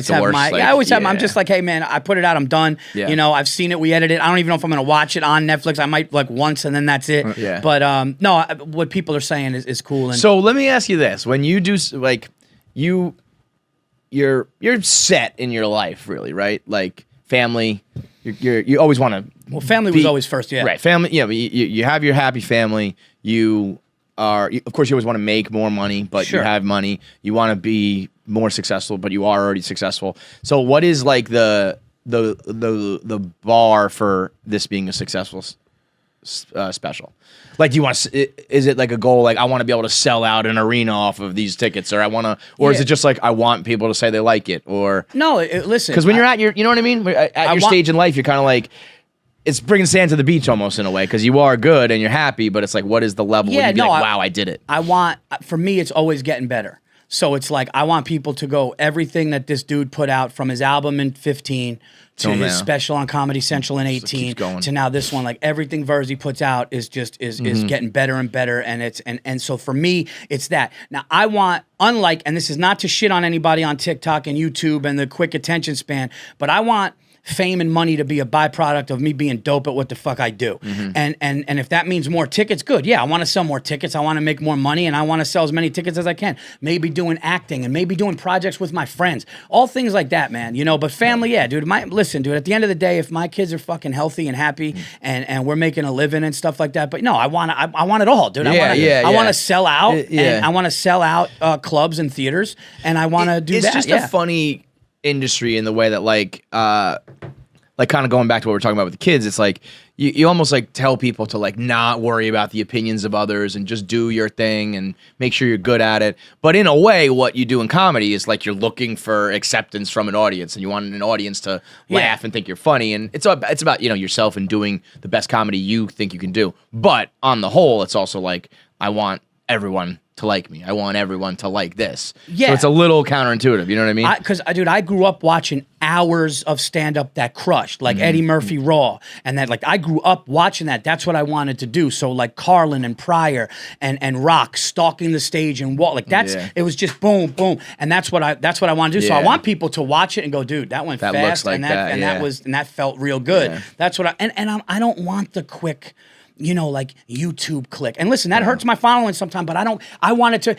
have my. I always have. I'm just like, hey man, I put it out, I'm done. Yeah. I've seen it, we edited it. I don't even know if I'm gonna watch it on Netflix. I might like once and then that's it.
Yeah.
But no, what people are saying is cool. And
so let me ask you this: when you do like, you're set in your life, really, right? Like family, you always want to.
Well, family was always first, yeah.
Right, family. Yeah, you have your happy family. Of course, you always want to make more money, but you have money. You want to be more successful, but you are already successful. So, what is like the bar for this being a successful special? Like, do you want to? Is it like a goal? Like, I want to be able to sell out an arena off of these tickets, or is it just like I want people to say they like it? Or
no, listen,
because when you're at your, you know what I mean, at your stage in life, you're kind of like. It's bringing sand to the beach almost in a way because you are good and you're happy, but it's like, what is the level when you be like, wow, I did it?
For me, it's always getting better. So it's like, I want people to go, everything that this dude put out from his album in 15 to his special on Comedy Central in 18 to now this one, like everything Virzi puts out is just, is getting better and better. And so for me, it's that. Now I want, and this is not to shit on anybody on TikTok and YouTube and the quick attention span, but I want fame and money to be a byproduct of me being dope at what the fuck I do. And if that means more tickets, good. Yeah, I want to sell more tickets. I want to make more money, and I want to sell as many tickets as I can. Maybe doing acting and maybe doing projects with my friends. All things like that, man. But family, dude. Listen, dude, at the end of the day, if my kids are fucking healthy and happy and we're making a living and stuff like that, but no, I want it all, dude. I want to sell out, and I want to sell out clubs and theaters, and I want to do that.
It's just a funny industry in the way that like kind of going back to what we're talking about with the kids, it's like you almost like tell people to like not worry about the opinions of others and just do your thing and make sure you're good at it. But in a way, what you do in comedy is like you're looking for acceptance from an audience, and you want an audience to laugh and think you're funny. And it's about yourself and doing the best comedy you think you can do. But on the whole, it's also like I want everyone to like me. I want everyone to like this. Yeah. So it's a little counterintuitive. You know what I mean?
Because, dude, I grew up watching hours of stand-up that crushed, like Eddie Murphy Raw. And that, like, I grew up watching that. That's what I wanted to do. So, like, Carlin and Pryor and Rock stalking the stage and walk. Like, it was just boom, boom. And that's what I want to do. So I want people to watch it and go, dude, that went fast.
Looks like
that felt real good. Yeah. That's what I don't want the quick, like YouTube click. And listen, that hurts my following sometimes, but I want it to,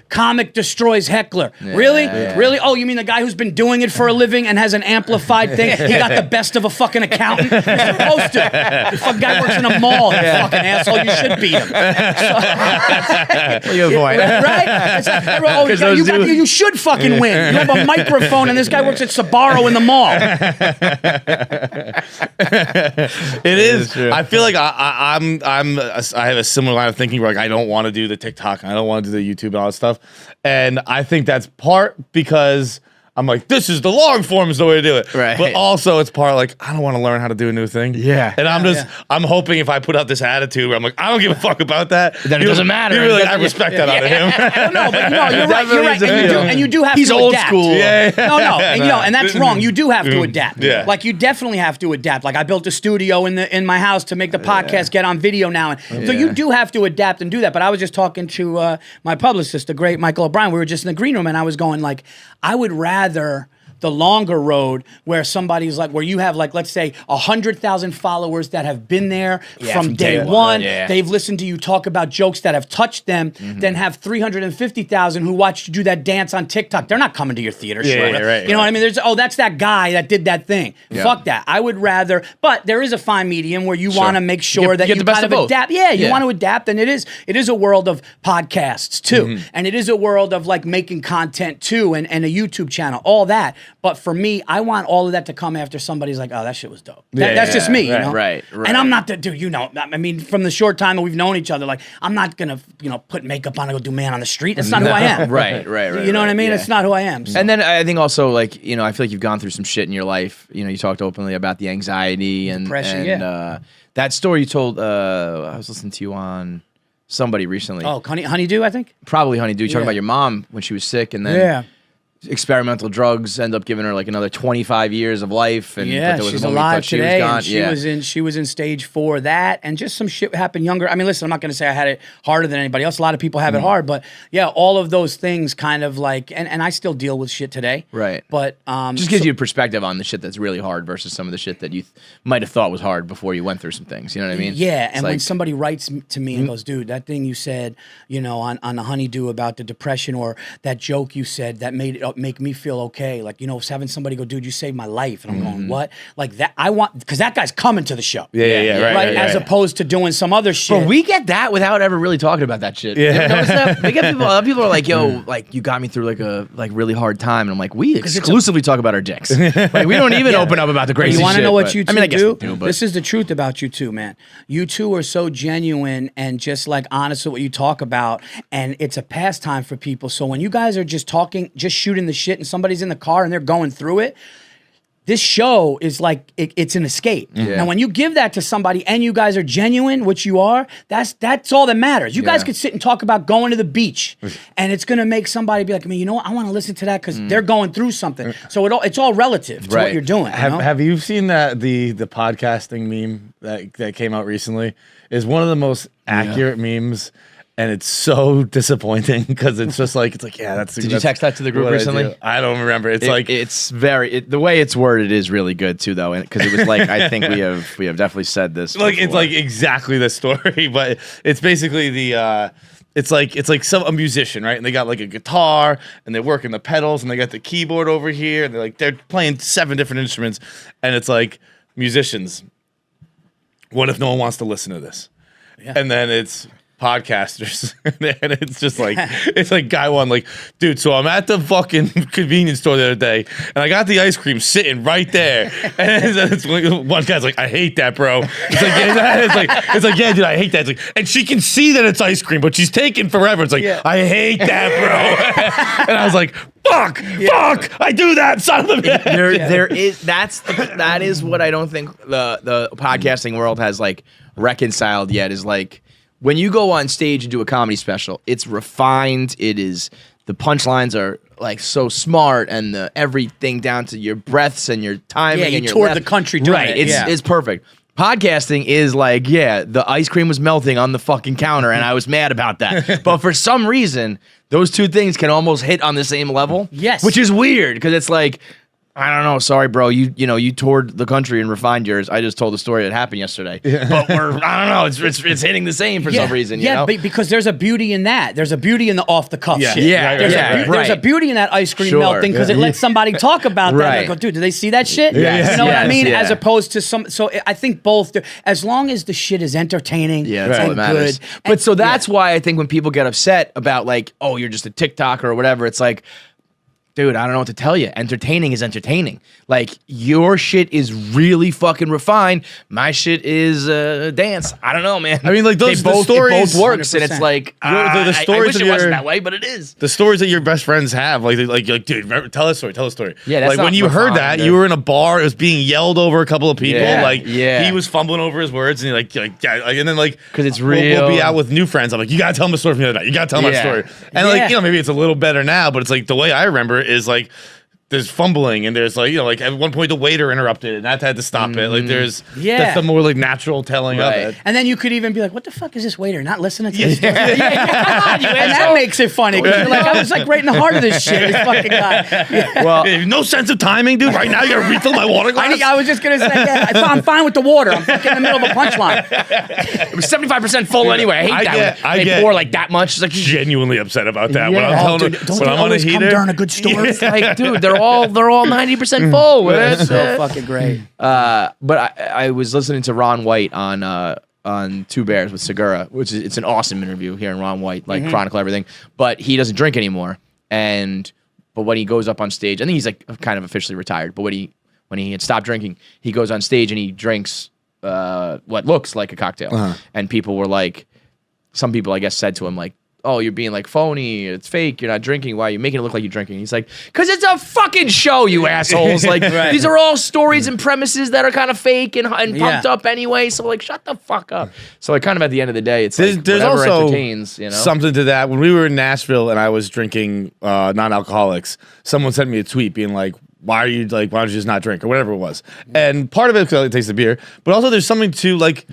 comic destroys heckler. Yeah, really? Yeah. Really? Oh, you mean the guy who's been doing it for a living living and has an amplified thing. He got the best of a fucking accountant. You're supposed to. The fucking guy works in a mall, you fucking asshole. You should beat him.
Good point.
Right? It's like, you should fucking win. You have a microphone and this guy works at Sbarro in the mall.
It is. I feel like I have a similar line of thinking where like I don't want to do the TikTok, I don't want to do the YouTube and all that stuff, and I think that's part because I'm like, this is the long form is the way to do it.
Right.
But also it's part like, I don't want to learn how to do a new thing.
Yeah.
And I'm hoping if I put out this attitude where I'm like, I don't give a fuck about that.
Then it doesn't matter.
You're like, I respect that out of him.
No, but you're right. And you do have
He's
to
old
adapt.
school.
Yeah.
No, and that's wrong. You do have to adapt.
Yeah.
Like you definitely have to adapt. Like I built a studio in my house to make the podcast get on video now. And so you do have to adapt and do that. But I was just talking to my publicist, the great Michael O'Brien. We were just in the green room and I was going like, I would rather the longer road where somebody's like, where you have like, let's say 100,000 followers that have been there from day one. Yeah. They've listened to you talk about jokes that have touched them, then have 350,000 who watched you do that dance on TikTok. They're not coming to your theater.
Right,
you know what I mean? There's, that's that guy that did that thing. Yeah. Fuck that. I would rather, but there is a fine medium where you want to make sure that you kind of adapt. Yeah, you want to adapt. And it is a world of podcasts too. And it is a world of like making content too and a YouTube channel, all that. But for me, I want all of that to come after somebody's like, oh, that shit was dope. That's just me, you know?
Right.
And I'm not the dude, you know. I mean, from the short time that we've known each other, like, I'm not gonna, put makeup on and go do man on the street. That's not who I am.
Right.
You know what I mean? It's not who I am. So.
And then I think also, like, I feel like you've gone through some shit in your life. You talked openly about the anxiety and depression. And that story you told. I was listening to you on somebody recently.
Oh, Honeydew, I think.
Probably Honeydew. You talking about your mom when she was sick, and then experimental drugs end up giving her like another 25 years of life. And
she's alive today. And she was in stage 4 of that, and just some shit happened younger. I mean, listen, I'm not going to say I had it harder than anybody else. A lot of people have it hard, but all of those things kind of like, and I still deal with shit today.
Right.
But
just gives you a perspective on the shit that's really hard versus some of the shit that you might have thought was hard before you went through some things. You know what I mean?
Yeah. And when somebody writes to me and goes, dude, that thing you said, on the Honeydew about the depression, or that joke you said that made it make me feel okay. Like, having somebody go, dude, you saved my life. And I'm going, what? Like that, I want, because that guy's coming to the show. Right. As opposed to doing some other shit.
But we get that without ever really talking about that shit. Yeah. You ever notice that? We get people are like, yo, like you got me through like a really hard time. And I'm like, we exclusively talk about our dicks. Like we don't even open up about the crazy shit.
You want to know what you two do?
do?
This is the truth about you two, man. You two are so genuine and just like honest with what you talk about. And it's a pastime for people. So when you guys are just talking, just shooting the shit, and somebody's in the car and they're going through it, this show is like it's an escape. Now, when you give that to somebody and you guys are genuine, which you are, that's all that matters. You guys could sit and talk about going to the beach, and it's gonna make somebody be like, I mean, you know what? I want to listen to that because they're going through something. So it's all relative to what you're doing.
Have you seen that the podcasting meme that came out recently? Is one of the most accurate memes. And it's so disappointing because it's just like, that's.
Did you text that to the group recently?
I don't remember. It's
the way it's worded is really good too, though, because it was like, I think we have definitely said this.
Like before. It's like exactly the story, but it's basically the. It's like a musician, right? And they got like a guitar, and they're working the pedals, and they got the keyboard over here, and they're playing 7 different instruments, and it's like, musicians, what if no one wants to listen to this? Yeah. And then it's podcasters, and it's just like, it's like guy one, like, dude, so I'm at the fucking convenience store the other day, and I got the ice cream sitting right there, and it's like, one guy's like, I hate that, bro. It's like, yeah, dude, I hate that. It's like, and she can see that it's ice cream, but she's taking forever. It's like, I hate that, bro. And I was like, fuck, I do that, son of a bitch.
That is what I don't think the podcasting world has like reconciled yet, is like, when you go on stage and do a comedy special, it's refined. It is, the punchlines are like so smart, and everything down to your breaths and your timing.
Yeah, you
and your
toured the country doing it.
It's perfect. Podcasting is like, the ice cream was melting on the fucking counter, and I was mad about that. But for some reason, those two things can almost hit on the same level.
Yes.
Which is weird, because it's like, I don't know. Sorry, bro. You toured the country and refined yours. I just told the story that happened yesterday. But I don't know. It's hitting the same for some reason.
Yeah,
you know?
Because there's a beauty in that. There's a beauty in the off the cuff shit.
Yeah,
There's a beauty in that ice cream melting because it lets somebody talk about that. Like, oh, dude, did they see that shit?
Yes.
You know what I mean?
Yeah.
As opposed to some. So I think both. As long as the shit is entertaining,
that's all that matters.
Good.
But so that's why I think when people get upset about like, oh, you're just a TikToker or whatever, it's like, dude, I don't know what to tell you. Entertaining is entertaining. Like, your shit is really fucking refined. My shit is dance. I don't know, man.
I mean, like, those
it
stories
both works, 100%. And it's like,
the stories
I wish it wasn't that way, but it is.
The stories that your best friends have, like, dude, remember, tell a story.
Yeah, that's
like when you heard that, you were in a bar, it was being yelled over a couple of people. He was fumbling over his words, and and then because
it's real.
We'll be out with new friends. I'm like, you gotta tell them a story from the other night. You gotta tell them my story. And maybe it's a little better now, but it's like the way I remember it is like, there's fumbling and there's like at one point the waiter interrupted and I had to stop it. Like that's the more like natural telling of it.
And then you could even be like, what the fuck is this waiter not listening to this? And that makes it funny because you're like, I was like right in the heart of this shit. This fucking guy.
Well, no sense of timing, dude. Right now you gotta refill my water glass.
I was just gonna say, I'm fine with the water. I'm fucking in the middle of a punchline.
It was 75% full anyway. I hate that. I get pour like that much. It's like
genuinely upset about that. When I'm telling them,
don't they always come during a good story?
It's like, dude, they're all 90% full.
That's so fucking great.
But I was listening to Ron White on Two Bears with Segura, which is it's an awesome interview hearing Ron White chronicle everything. But he doesn't drink anymore, but when he goes up on stage, I think he's like kind of officially retired. But when he had stopped drinking, he goes on stage and he drinks what looks like a cocktail, and people were like, some people I guess said to him like, oh, you're being like phony, it's fake, you're not drinking, why are you making it look like you're drinking? He's like, because it's a fucking show, you assholes. Like, these are all stories and premises that are kind of fake and pumped up anyway, so like, shut the fuck up. So like, kind of at the end of the day, it's there's whatever also entertains, you know?
Something to that. When we were in Nashville and I was drinking non-alcoholics, someone sent me a tweet being like, why don't you just not drink or whatever it was? And part of it because it tastes the beer, but also there's something to like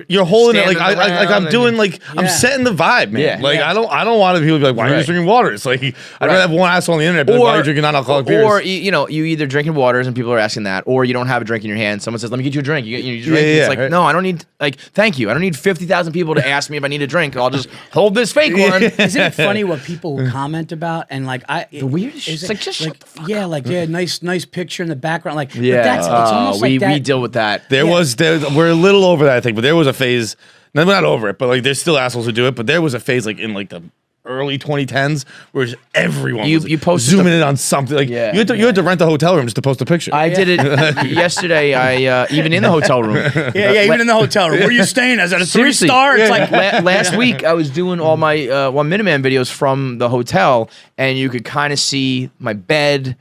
you're holding it like I'm doing like I'm setting the vibe, man. I don't want people to be like, why are you just drinking water? It's like I'd rather have one asshole on the internet be like, why are you drinking non-alcoholic beers?
Or you either drinking waters and people are asking that, or you don't have a drink in your hand. Someone says, let me get you a drink. You drink. It's like, no, I don't need thank you. I don't need 50,000 people to ask me if I need a drink. I'll just hold this fake one.
Isn't it funny what people comment about and like
the weirdest shit? It's like just shut the fuck up.
nice picture in the background, like
that's
it's almost like that.
We deal with that.
We're a little over that, I think, but there was a phase. No, we're not over it, but like there's still assholes who do it. But there was a phase like in like the early 2010s where just everyone was zooming in on something. Like you had to rent a hotel room just to post a picture.
I did it yesterday. I even in the hotel room.
Even in the hotel room. Where are you staying? Is that a 3-star? It's like
last week I was doing all my One Minute Man videos from the hotel, and you could kind of see my bed.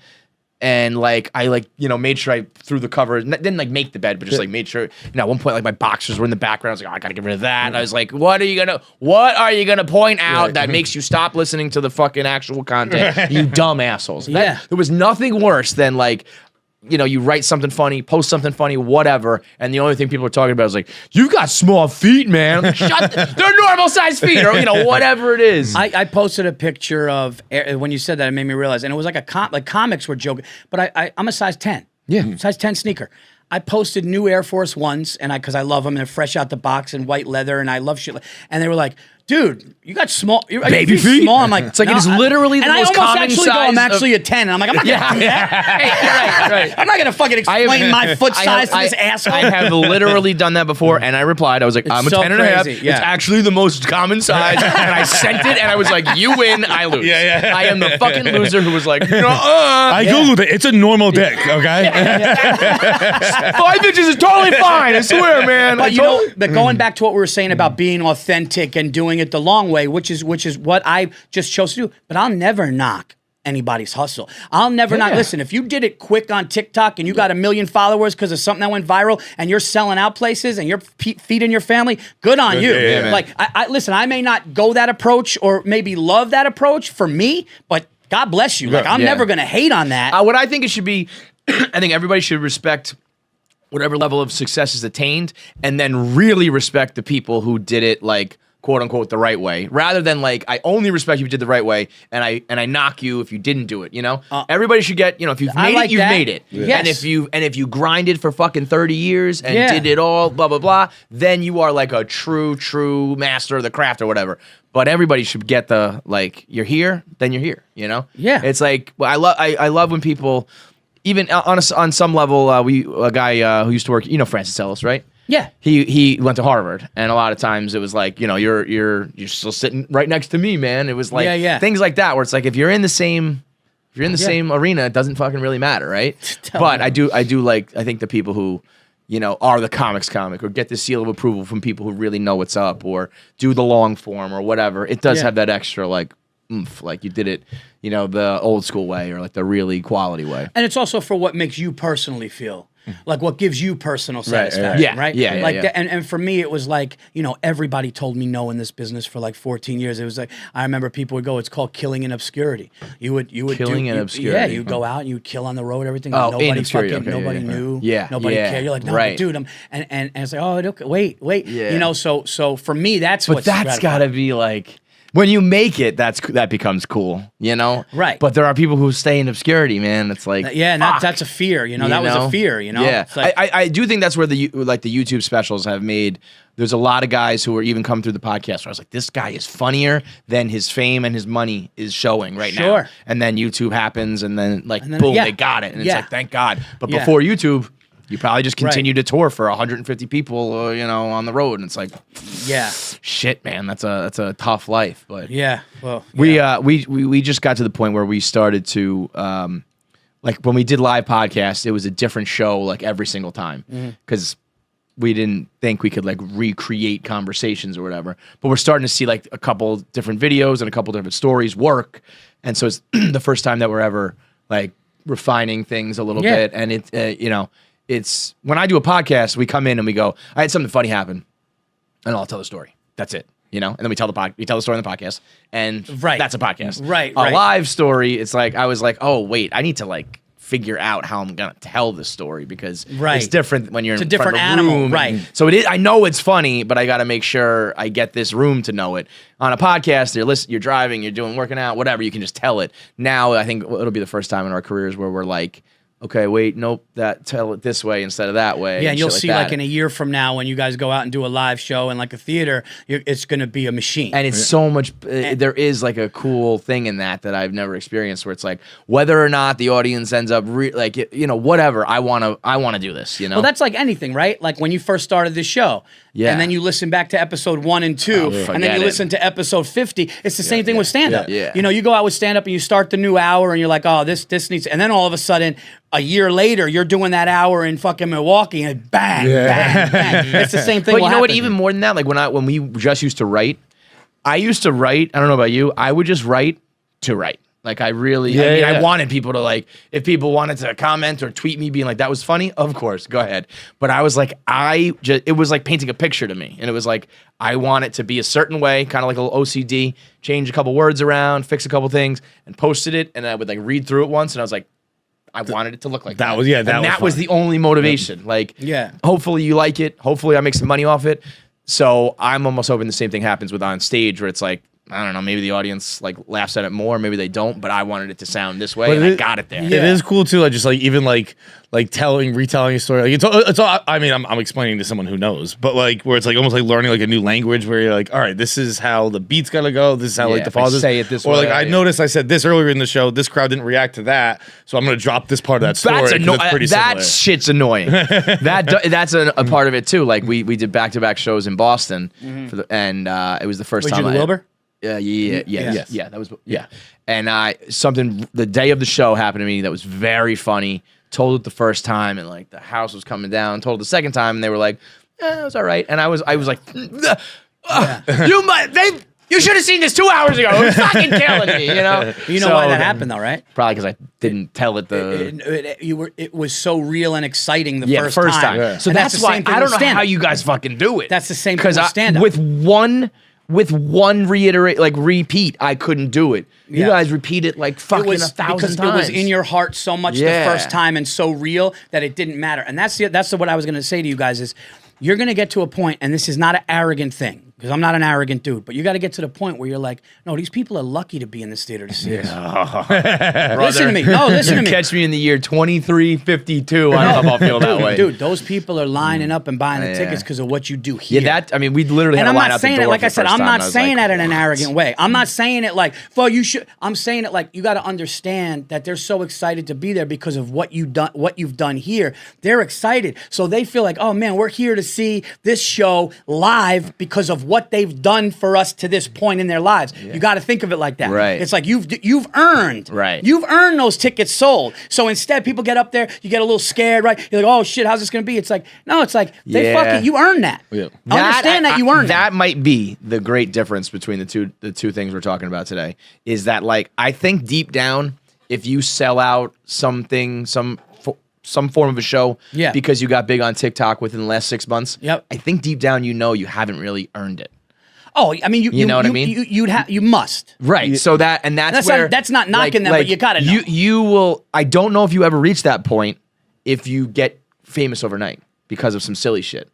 And like I made sure I threw the cover, didn't like make the bed, but just like made sure. At one point like my boxers were in the background. I was like, oh, I gotta get rid of that. And I was like, what are you gonna point out that makes you stop listening to the fucking actual content? You dumb assholes. There was nothing worse than like, you write something funny, post something funny, whatever, and the only thing people are talking about is like, you've got small feet, man. Like, they're normal sized feet, or whatever it is.
I posted a picture of when you said that, it made me realize, and it was like comics were joking, but I'm a size 10, size 10 sneaker. I posted new Air Force Ones, and because I love them, and they're fresh out the box and white leather, and I love shit. And they were like, dude, you got small baby feet. Small. I'm like,
it's like, it is literally the most common size.
I'm actually a 10, and I'm like, I'm not gonna do that. Right. I'm not gonna fucking explain my foot size to this asshole.
I have literally done that before, and I replied, I was like, I'm a 10 and a half. It's actually the most common size, and I sent it, and I was like, you win, I lose. I am the fucking loser who was like, I
googled it. It's a normal dick, okay?
5 inches is totally fine. I swear, man.
But but going back to what we were saying about being authentic and doing it the long way, which is what I just chose to do. But I'll never knock anybody's hustle. I'll never knock. Listen, if you did it quick on TikTok and you got 1 million followers because of something that went viral and you're selling out places and you're feeding your family, good on you. Like, I listen, I may not go that approach or maybe love that approach for me, but God bless you. Like, I'm never going to hate on that.
What I think it should be, I think everybody should respect whatever level of success is attained, and then really respect the people who did it like quote unquote the right way, rather than like I only respect you if you did the right way, and I knock you if you didn't do it. You know, everybody should get, if you've made it, you've made it.
Yes.
And if you grinded for fucking 30 years and did it all, blah blah blah, then you are like a true master of the craft or whatever. But everybody should get the like, you're here, then you're here. You know, it's like I love when people, even on some level, a guy who used to work, Francis Ellis, right?
Yeah,
he went to Harvard, and a lot of times it was like, you're still sitting right next to me, man. It was like things like that where it's like if you're in the same arena, it doesn't fucking really matter, right? But I do like, I think the people who are the comic or get the seal of approval from people who really know what's up or do the long form or whatever. It does have that extra like oomph, like you did it, the old school way or like the really quality way.
And it's also for what makes you personally feel. Like what gives you personal satisfaction, right?
Yeah.
Like and for me, it was like, everybody told me no in this business for like 14 years. It was like, I remember people would go, it's called killing in obscurity. You would
killing in obscurity.
Yeah, you'd go out and you'd kill on the road, everything.
Oh,
nobody
fucking,
knew.
Yeah.
Nobody cared. You're like, no,
right.
dude, and it's like, oh, okay, wait.
Yeah.
So for me, that's what's
that's gotta be like, when you make it, that becomes cool,
Right.
But there are people who stay in obscurity, man. It's like,
and that's a fear, that was a fear,
Yeah,
like,
I do think that's where the YouTube specials have made. There's a lot of guys who are even come through the podcast where I was like, this guy is funnier than his fame and his money is showing right now. And then YouTube happens, and then boom, they got it, and it's like, thank God. But before YouTube, you probably just continue to tour for 150 people, on the road, and it's like, shit, man, that's a tough life. But we just got to the point where we started to like when we did live podcasts, it was a different show like every single time because we didn't think we could like recreate conversations or whatever. But we're starting to see like a couple different videos and a couple different stories work, and so it's the first time that we're ever like refining things a little bit, and it's when I do a podcast, we come in and we go, I had something funny happen, and I'll tell the story. That's it, and then we tell the story on the podcast, and that's a podcast. A live story, it's like I was like, oh wait, I need to like figure out how I'm gonna tell this story because it's different when you're in front of a room.
Right.
So it is. I know it's funny, but I got to make sure I get this room to know it. On a podcast, you're driving, you're working out, whatever. You can just tell it. Now I think it'll be the first time in our careers where we're like, okay, wait, nope, tell it this way instead of that way.
Yeah, and you'll see like in a year from now when you guys go out and do a live show in like a theater, it's going to be a machine.
And it's so much, there is like a cool thing in that I've never experienced where it's like, whether or not the audience ends up, whatever, I want to do this,
Well, that's like anything, right? Like when you first started this show. Yeah. And then you listen back to episode 1 and 2, and then you listen to episode 50. It's the same thing with stand-up.
Yeah.
You go out with stand-up and you start the new hour and you're like, oh, this needs, and then all of a sudden, a year later, you're doing that hour in fucking Milwaukee and bang, bang. It's the same thing.
But you know what? Even more than that, like when we just used to write, I don't know about you, I would just write to write. Like I really, I wanted people to like, if people wanted to comment or tweet me being like, that was funny, of course, go ahead. But I was like, it was like painting a picture to me. And it was like, I want it to be a certain way, kind of like a little OCD, change a couple words around, fix a couple things, and posted it. And I would like read through it once, and I was like, I wanted it to look like that. That was the only motivation. Like, hopefully you like it. Hopefully I make some money off it. So I'm almost hoping the same thing happens with on stage where it's like, I don't know, maybe the audience like laughs at it more, maybe they don't, but I wanted it to sound this way, and I got it there.
It is cool too, like just like even like retelling a story. Like it's all. I mean, I'm explaining to someone who knows, but like where it's like almost like learning like a new language, where you're like, all right, this is how the beat's gotta go. This is how like the pause is.
Say it this
or
way.
Like I noticed I said this earlier in the show. This crowd didn't react to that, so I'm gonna drop this part of that story.
That shit's annoying. That's a part of it too. Like we did back-to-back shows in Boston, and it was the first time.
Did you do Wilbur?
Yeah. That was and the day of the show happened to me that was very funny. Told it the first time, and like the house was coming down. Told it the second time, and they were like, it was all right. And I was like, you should have seen this 2 hours ago. It was fucking killing me,
You know why that happened though, right?
Probably because I didn't tell it
it was so real and exciting the first time.
Yeah. So that's why I don't know how you guys fucking do it.
That's the same thing with stand-up.
With one repeat, I couldn't do it. You guys repeat it like fucking 1,000 times.
It was in your heart so much the first time and so real that it didn't matter. And that's what I was going to say to you guys is you're going to get to a point, and this is not an arrogant thing. because I'm not an arrogant dude, but you got to get to the point where you're like, no, these people are lucky to be in this theater to see us. Listen to me. No, listen to me.
Catch me in the year 2352. I don't know if I'll feel that way.
Dude, those people are lining up and buying the tickets because of what you do here.
Yeah, we literally had a line out the door.
Like I said, I'm not saying that in an arrogant way. I'm not saying it like, well, you should. I'm saying it like you got to understand that they're so excited to be there because of what you've done here. They're excited. So they feel like, oh man, we're here to see this show live because of what they've done for us to this point in their lives. Yeah. You got to think of it like that.
Right.
It's like you've earned.
Right.
You've earned those tickets sold. So instead, people get up there, you get a little scared, right? You're like, oh shit, how's this going to be? It's like, no, it's like you earned that. Yeah. Understand that you earned
that. That might be the great difference between the two things we're talking about today. Is that like I think deep down, if you sell out something, some form of a show because you got big on TikTok within the last 6 months, I think deep down you haven't really earned it.
Oh, I mean, you know what I mean? You must.
Right. So that's where
that's not knocking them, but you gotta know.
You will. I don't know if you ever reach that point if you get famous overnight because of some silly shit.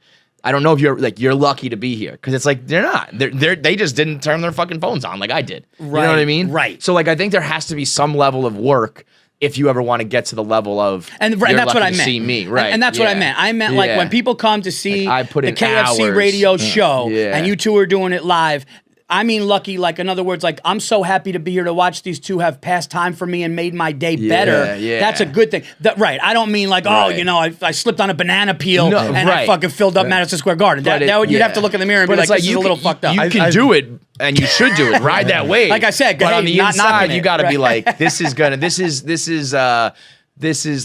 I don't know if you're lucky to be here because it's like they're not. They just didn't turn their fucking phones on like I did. Right. You know what I mean?
Right.
So like I think there has to be some level of work if you ever want to get to the level of
and that's what I meant.
See me, right?
And that's what I meant. I meant like when people come to see the KFC Radio show, and you two are doing it live. I mean, lucky, like, in other words, like, I'm so happy to be here to watch these two have passed time for me and made my day better.
Yeah.
That's a good thing. Right. I don't mean like, I slipped on a banana peel and I fucking filled up Madison Square Garden. You'd have to look in the mirror and be like, this is a little fucked up.
You can do it, and you should do it. Ride that wave.
Like I said,
but on the inside, you got to be like, this is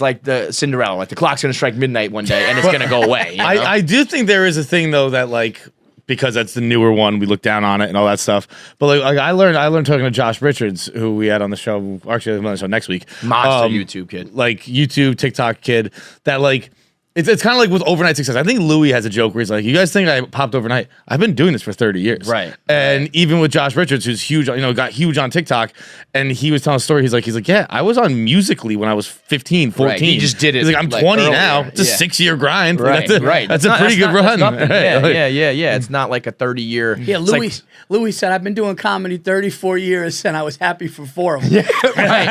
like the Cinderella. Like, the clock's going to strike midnight one day, and it's going to go away. You know?
I do think there is a thing, though, that, like, because that's the newer one, we look down on it and all that stuff. But like I learned talking to Josh Richards, who we had on the show, actually on the show next week.
Monster YouTube kid.
Like YouTube, TikTok kid, that like, it's kind of like with overnight success. I think Louis has a joke where he's like, you guys think I popped overnight? I've been doing this for 30 years.
Right.
And even with Josh Richards, who's huge, got huge on TikTok, and he was telling a story. He's like, yeah, I was on Musical.ly when I was 15, 14.
Right. He just did it.
He's like, I'm 20
earlier.
now. It's a 6-year grind.
Right.
That's a pretty good run.
Yeah. It's not like a 30-year.
Yeah, Louis said, I've been doing comedy 34 years, and I was happy for 4 of them.
Right.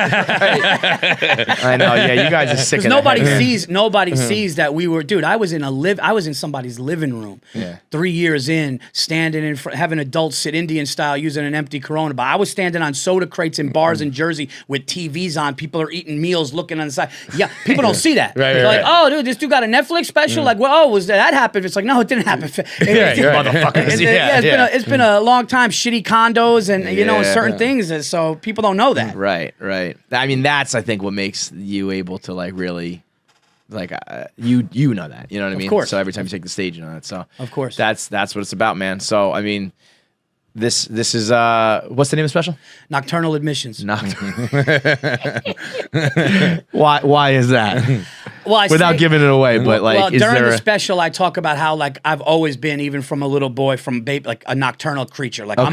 I know. Yeah, you guys are sick. Because
nobody sees that we were. Dude, I was in somebody's living room 3 years in, standing in front, having adults sit Indian style using an empty Corona. But I was standing on soda crates in bars in Jersey with TVs on. People are eating meals, looking on the side. Yeah, people don't see that. They're like, oh, dude, this dude got a Netflix special? Like, well, was that happened? It's like, no, it didn't happen.
Motherfuckers.
It's been a long time. Shitty condos and certain things. So people don't know that.
Right. I mean, that's I think what makes you able to like really. Like you know that, you know what I mean?
Of course.
So every time you take the stage, you know that. So
of course,
that's what it's about, man. So I mean, this is what's the name of the special?
Nocturnal Admissions.
Why is that?
Well,
without giving it away, but like, is
during
there
the special, I talk about how like I've always been, even from a little boy, from babe, like a nocturnal creature. Like I'm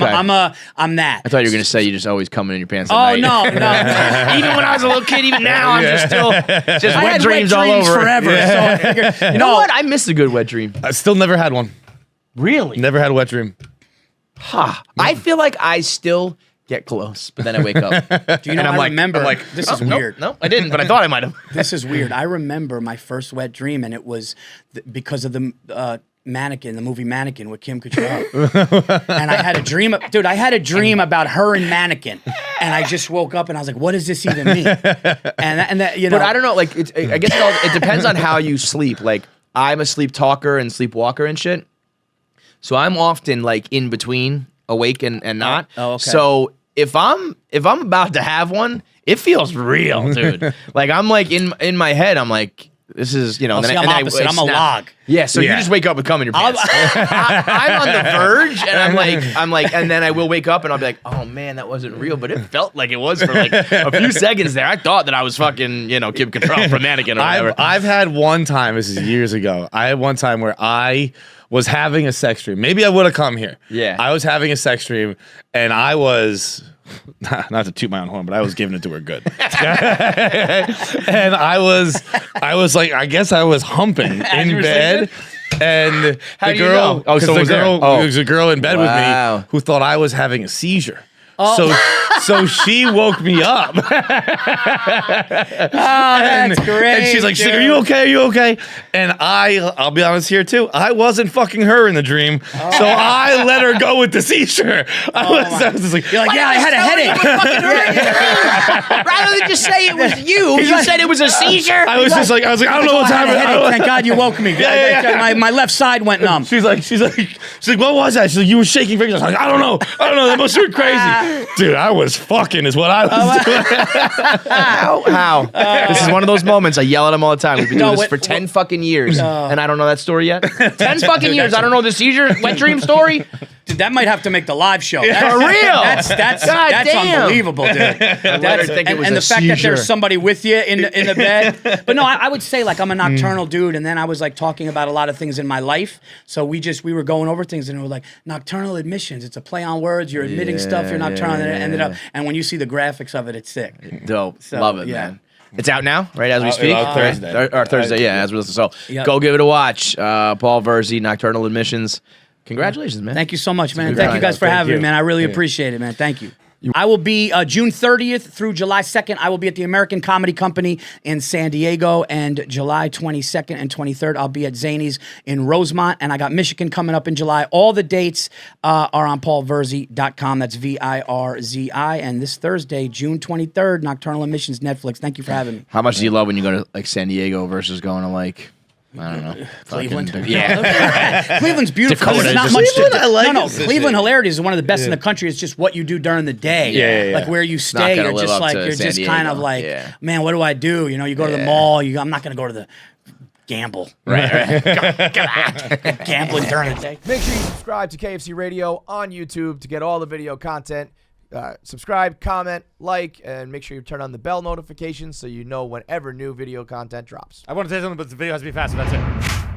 that.
I thought you were gonna say you just always coming in your pants.
At night.
No. Even when I was a little kid, even now I'm just still wet dreams all over
forever. So I figured,
you know what? I miss a good wet dream.
I still never had one.
Really?
Never had a wet dream.
I feel like I still get close, but then I wake up.
Do you know? I remember. This is weird.
No, I didn't, but I thought I might have.
This is weird. I remember my first wet dream, and it was because of the Mannequin, the movie Mannequin with Kim Cattrall. And I had a dream, dude. I had a dream about her and Mannequin, and I just woke up and I was like, "What does this even mean?" And that, you know.
But I don't know. Like, I guess it depends on how you sleep. Like, I'm a sleep talker and sleepwalker and shit. So I'm often like in between awake and not.
Oh, okay.
So if I'm about to have one, it feels real, dude. Like I'm like in my head, I'm like, this is, you know.
I'm opposite. I'm a log.
Yeah, so you just wake up with cum in your pants. I'm on the verge, and I'm like, and then I will wake up and I'll be like, oh man, that wasn't real, but it felt like it was for like a few seconds there. I thought that I was fucking, Kim Cattrall from Mannequin or whatever.
I've had one time, this is years ago, I had one time where I was having a sex dream. Maybe I would have come here.
Yeah.
I was having a sex dream, and I was, not to toot my own horn, but I was giving it to her good. And I was like, I guess I was humping in bed. And
How
the
do you
girl,
know? Oh, someone was there.
there was a girl in bed with
Wow.
me who thought I was having a seizure. So she woke me up.
That's great.
And she's like, "Are you okay? Are you okay?" And I'll be honest here too. I wasn't fucking her in the dream, so I let her go with the seizure. I was just like,
You're like, yeah, I had a headache.
Rather than just say it was you said it was a seizure.
I was like, I don't know what's happening.
Thank God you woke me. My left side went numb.
She's like, what was that? She's like, you were shaking fingers. I was like, I don't know. That must have been crazy. Dude, I was fucking is what I was doing.
How? This is one of those moments I yell at him all the time. We've been doing this for 10 fucking years, and I don't know that story yet. 10 fucking years. I don't know the seizure, wet dream story.
Dude, that might have to make the live show.
For real.
That's unbelievable, dude. And the fact that there's somebody with you in the bed. But no, I would say like I'm a nocturnal dude, and then I was like talking about a lot of things in my life. So we were going over things, and we were like nocturnal admissions. It's a play on words. You're admitting stuff. You're nocturnal, and it ended up. And when you see the graphics of it, it's sick.
Dope. Love it, man. It's out now, right as we speak.
Thursday.
Or Thursday, yeah, as we listen. So go give it a watch. Paul Virzi, Nocturnal Admissions. Congratulations, man.
Thank you so much, man. Thank you guys for having me, man. I really appreciate it, man. Thank you. I will be June 30th through July 2nd. I will be at the American Comedy Company in San Diego, and July 22nd and 23rd, I'll be at Zany's in Rosemont, and I got Michigan coming up in July. All the dates are on paulvirzi.com. That's Virzi. And this Thursday, June 23rd, Nocturnal Admissions, Netflix. Thank you for having me.
How much do you love when you go to like San Diego versus going to like, I don't know,
Cleveland.
Yeah,
Cleveland's beautiful.
Dakota,
There's not
just-
much
Cleveland,
to do.
I like
No,
it.
Cleveland Hilarities is one of the best in the country. It's just what you do during the day.
Yeah.
Like where you
not
stay,
gonna
you're
live
just
up
like
to
you're
San
just kind of
Diego.
like,
Yeah.
man, what do I do? You know, you go to the mall. I'm not gonna go to the gamble.
right.
Gambling during the day.
Make sure you subscribe to KFC Radio on YouTube to get all the video content. Subscribe, comment, like, and make sure you turn on the bell notifications so you know whenever new video content drops.
I want to say something, but the video has to be fast, so that's it.